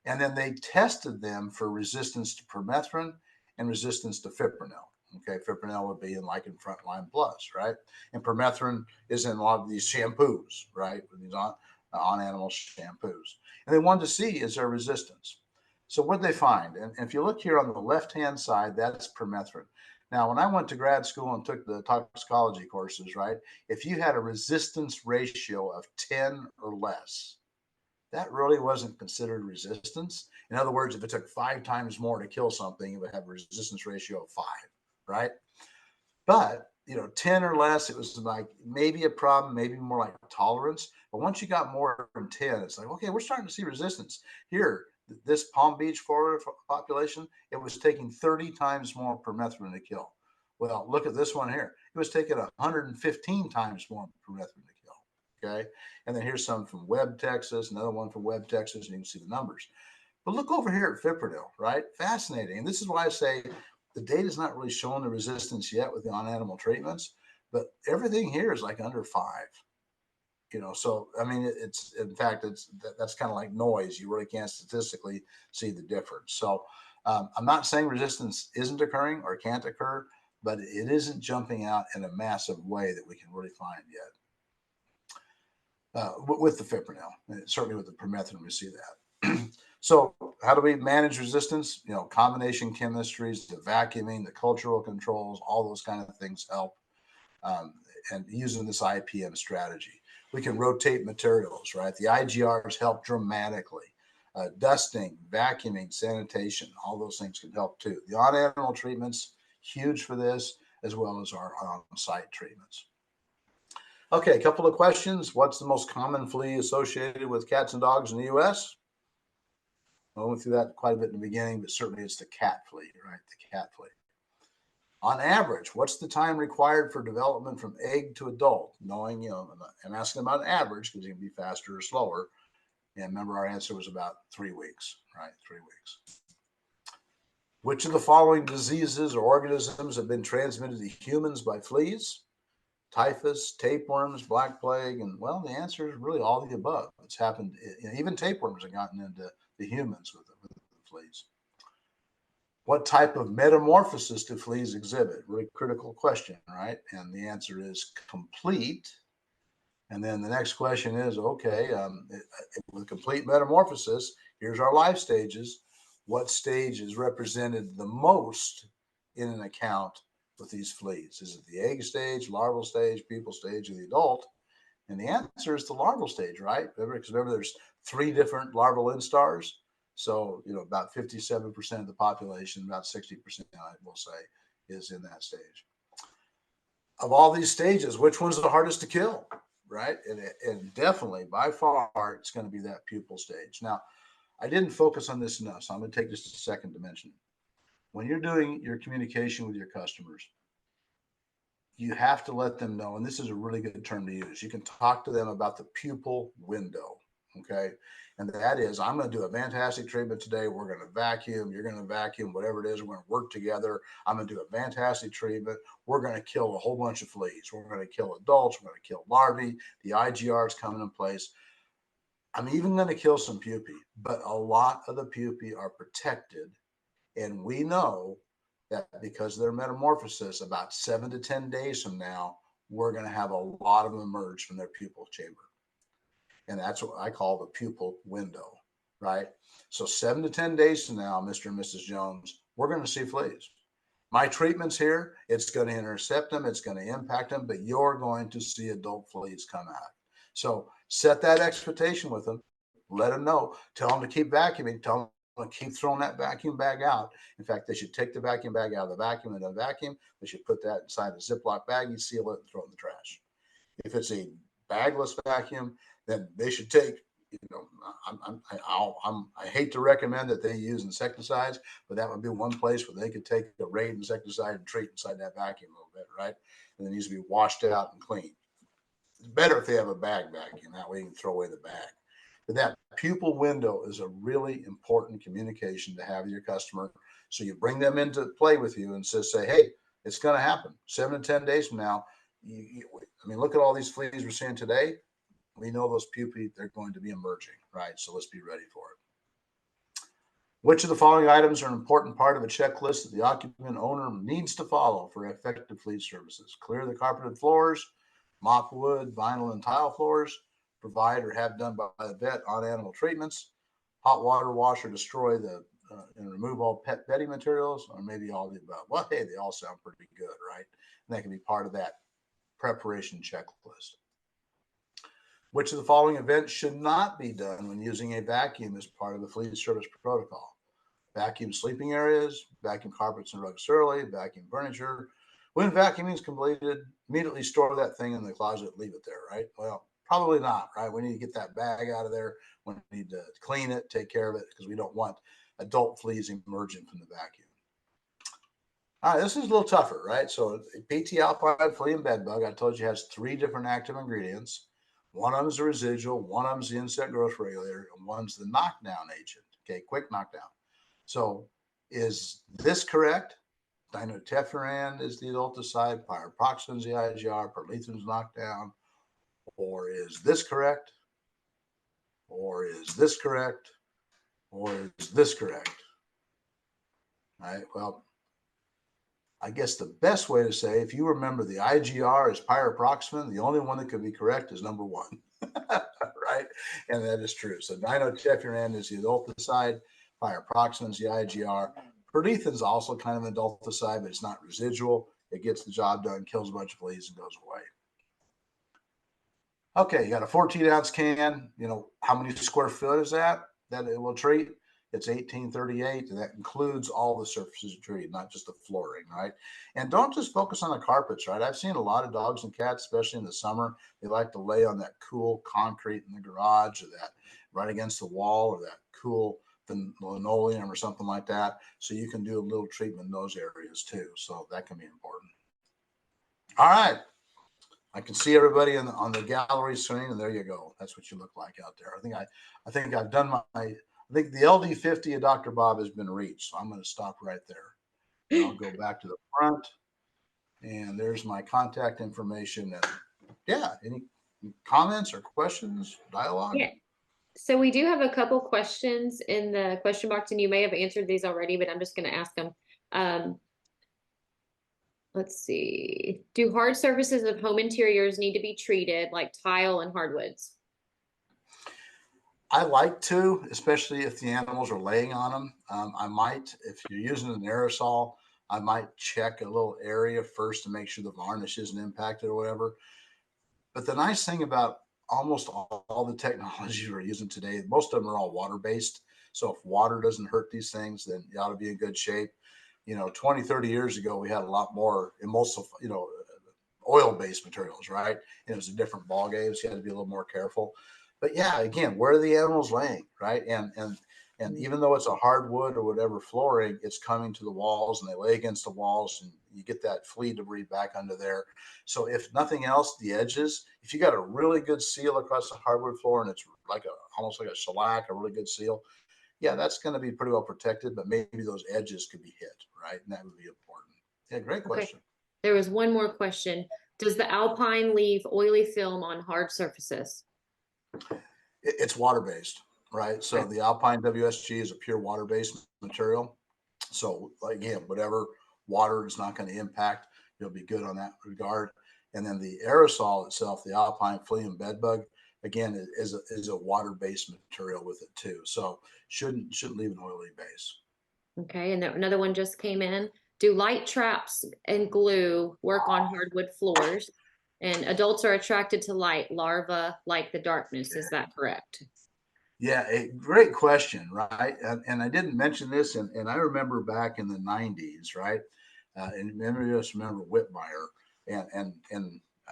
Speaker 1: And then they tested them for resistance to permethrin and resistance to fipronil. Okay, fipronil would be in Frontline Plus, right? And permethrin is in a lot of these shampoos, right? These on-animal shampoos. And they wanted to see, is there resistance? So what did they find? And if you look here on the left-hand side, that's permethrin. Now, when I went to grad school and took the toxicology courses, right, if you had a resistance ratio of 10 or less, that really wasn't considered resistance. In other words, if it took 5 times more to kill something, it would have a resistance ratio of 5, right? But 10 or less, it was like maybe a problem, maybe more like tolerance. But once you got more than 10, it's like, okay, we're starting to see resistance. Here, this Palm Beach, Florida population, it was taking 30 times more permethrin to kill. Well, look at this one here. It was taking 115 times more permethrin to kill. Okay. And then here's some from Webb, Texas, another one from Webb, Texas, and you can see the numbers. But look over here at Fipronil, right? Fascinating. And this is why I say the data is not really showing the resistance yet with the on-animal treatments, but everything here is like under 5. So I mean, it's in fact, that's kind of like noise. You really can't statistically see the difference. So I'm not saying resistance isn't occurring or can't occur, but it isn't jumping out in a massive way that we can really find yet with the fipronil. And certainly with the permethrin, we see that. So how do we manage resistance? Combination chemistries, the vacuuming, the cultural controls, all those kind of things help. And using this IPM strategy, we can rotate materials, right? The IGRs help dramatically. Dusting, vacuuming, sanitation, all those things can help too. The on-animal treatments, huge for this, as well as our on-site treatments. Okay, a couple of questions. What's the most common flea associated with cats and dogs in the U.S.? I went through that quite a bit in the beginning, but certainly it's the cat flea, right? The cat flea. On average, what's the time required for development from egg to adult? Knowing, I'm asking about an average because it can be faster or slower. And remember, our answer was about 3 weeks, right? 3 weeks. Which of the following diseases or organisms have been transmitted to humans by fleas? Typhus, tapeworms, black plague, and well, the answer is really all of the above. It's happened. Even tapeworms have gotten into the humans with the fleas. What type of metamorphosis do fleas exhibit? Really critical question, right? And the answer is complete. And then the next question is, okay, with complete metamorphosis, here's our life stages. What stage is represented the most in an account with these fleas? Is it the egg stage, larval stage, pupal stage, or the adult? And the answer is the larval stage, right? Because remember, there's 3 different larval instars. So, about 57% of the population, about 60%, I will say, is in that stage. Of all these stages, which one's the hardest to kill, right? And definitely, by far, it's going to be that pupal stage. Now, I didn't focus on this enough, so I'm going to take just a second to mention it. When you're doing your communication with your customers, you have to let them know, and this is a really good term to use. You can talk to them about the pupal window, okay? And that is, I'm going to do a fantastic treatment today. We're going to vacuum. You're going to vacuum, whatever it is. We're going to work together. I'm going to do a fantastic treatment. We're going to kill a whole bunch of fleas. We're going to kill adults. We're going to kill larvae. The IGR is coming in place. I'm even going to kill some pupae, but a lot of the pupae are protected. And we know that because of their metamorphosis, about 7 to 10 days from now, we're going to have a lot of them emerge from their pupal chamber. And that's what I call the pupal window, right? So 7 to 10 days from now, Mr. and Mrs. Jones, we're going to see fleas. My treatment's here. It's going to intercept them. It's going to impact them, but you're going to see adult fleas come out. So set that expectation with them. Let them know. Tell them to keep vacuuming. Tell them to keep throwing that vacuum bag out. In fact, they should take the vacuum bag out of the vacuum and unvacuum. They should put that inside a Ziploc bag. You seal it and throw it in the trash. If it's a bagless vacuum, then they should take, I hate to recommend that they use insecticides, but that would be one place where they could take the Raid insecticide and treat inside that vacuum a little bit, right? And it needs to be washed out and clean. It's better if they have a bag vacuum. That way you can throw away the bag. But that pupal window is a really important communication to have with your customer. So you bring them into play with you and say, hey, it's going to happen 7 to 10 days from now. Look at all these fleas we're seeing today. We know those pupae, they're going to be emerging, right? So let's be ready for it. Which of the following items are an important part of a checklist that the occupant owner needs to follow for effective flea services? Clear the carpeted floors, mop wood, vinyl, and tile floors, provide or have done by the vet on animal treatments, hot water wash or destroy and remove all pet bedding materials, or maybe all of the above. Well, hey, they all sound pretty good, right? And that can be part of that preparation checklist. Which of the following events should not be done when using a vacuum as part of the flea service protocol? Vacuum sleeping areas, vacuum carpets and rugs thoroughly, vacuum furniture. When vacuuming is completed, immediately store that thing in the closet, leave it there, right? Well, probably not, right? We need to get that bag out of there. We need to clean it, take care of it, because we don't want adult fleas emerging from the vacuum. All right, this is a little tougher, right? So PT Alpine Flea and Bed Bug, I told you, has 3 different active ingredients. One of them is the residual, one of them is the insect growth regulator, and one's the knockdown agent. Okay, quick knockdown. So is this correct? Dinotefuran is the adulticide, pyriproxine is the IGR, perlethin's knockdown. Or is this correct? Or is this correct? Or is this correct? All right, well, I guess the best way to say, if you remember the IGR is pyriproxine, the only one that could be correct is number 1, right? And that is true. So dinotefuran is the adulticide, pyriproxine is the IGR. Perlethin is also kind of an adulticide, but it's not residual. It gets the job done, kills a bunch of fleas, and goes away. Okay, you got a 14-ounce can. You know, how many square foot is that it will treat? It's 1838, and that includes all the surfaces treated, not just the flooring, right? And don't just focus on the carpets, right? I've seen a lot of dogs and cats, especially in the summer, they like to lay on that cool concrete in the garage, or that right against the wall, or that cool linoleum or something like that. So you can do a little treatment in those areas too. So that can be important. All right. I can see everybody on the gallery screen, and there you go. That's what you look like out there. I think I've done I think the LD50 of Dr. Bob has been reached, so I'm going to stop right there. And I'll go back to the front, and there's my contact information. And yeah, any comments or questions, dialogue?
Speaker 2: Yeah. So we do have a couple questions in the question box, and you may have answered these already, but I'm just going to ask them. Um, let's see. Do hard surfaces of home interiors need to be treated like tile and hardwoods?
Speaker 1: I like to, especially if the animals are laying on them. I might, if you're using an aerosol, I might check a little area first to make sure the varnish isn't impacted or whatever. But the nice thing about almost all the technologies we're using today, most of them are all water based. So if water doesn't hurt these things, then you ought to be in good shape. You know, 20, 30 years ago, we had a lot more emulsive, oil based materials, right? And it was a different ball game. So you had to be a little more careful. But yeah, again, where are the animals laying, right? And even though it's a hardwood or whatever flooring, it's coming to the walls, and they lay against the walls, and you get that flea debris back under there. So if nothing else, the edges, if you got a really good seal across the hardwood floor, and it's like almost like a shellac, a really good seal, yeah, that's going to be pretty well protected, but maybe those edges could be hit, right? And that would be important. Yeah, great
Speaker 2: Okay.
Speaker 1: question.
Speaker 2: There was one more question. Does the Alpine leave oily film on hard surfaces?
Speaker 1: It's water based, right? So
Speaker 2: Okay.
Speaker 1: the Alpine WSG is a pure water based material. So again, whatever water is not going to impact, you'll be good on that regard. And then the aerosol itself, the Alpine Flea and Bed Bug, again, is a water based material with it too. So shouldn't leave an oily base.
Speaker 2: Okay, and another one just came in. Do light traps and glue work on hardwood floors? And adults are attracted to light, larvae like the darkness. Is that correct?
Speaker 1: Yeah, a great question, right? And I didn't mention this, and I remember back in the 90s, right? And many of us remember Whitmire, and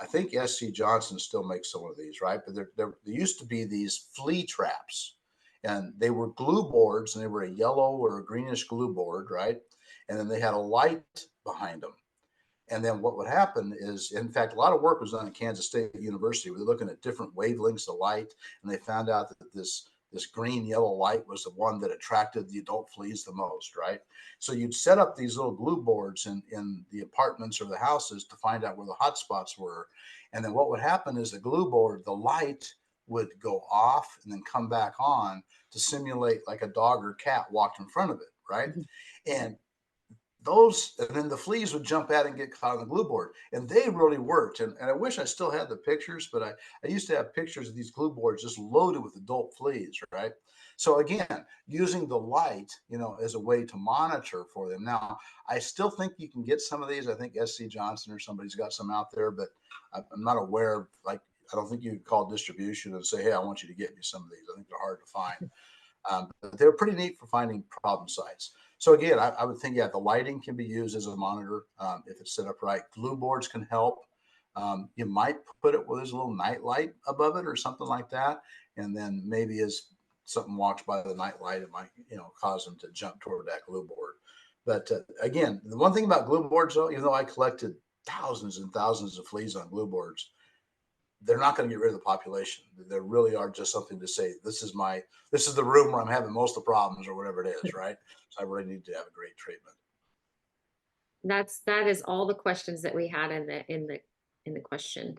Speaker 1: I think SC Johnson still makes some of these, right? But there used to be these flea traps, and they were glue boards, and they were a yellow or a greenish glue board, right? And then they had a light behind them. And then what would happen is, in fact, a lot of work was done at Kansas State University. Where they're looking at different wavelengths of light, and they found out that this green yellow light was the one that attracted the adult fleas the most, right? So you'd set up these little glue boards in the apartments or the houses to find out where the hot spots were. And then what would happen is the glue board, the light would go off and then come back on to simulate like a dog or cat walked in front of it, right?
Speaker 2: Mhm.
Speaker 1: And those, and then the fleas would jump out and get caught on the glue board, and they really worked. And I wish I still had the pictures, but I used to have pictures of these glue boards just loaded with adult fleas, right? So again, using the light, as a way to monitor for them. Now, I still think you can get some of these. I think SC Johnson or somebody's got some out there, but I'm not aware of, like, I don't think you could call distribution and say, hey, I want you to get me some of these. I think they're hard to find. But they're pretty neat for finding problem sites. So again, I would think, yeah, the lighting can be used as a monitor if it's set up right. Glue boards can help. You might put it where there's a little night light above it or something like that, and then maybe as something walks by the night light, it might cause them to jump toward that glue board. But again, the one thing about glue boards, though, even though I collected thousands and thousands of fleas on glue boards, they're not going to get rid of the population. They really are just something to say, this is the room where I'm having most of the problems or whatever it is, right? So I really need to have a great treatment.
Speaker 2: That is all the questions that we had in the question.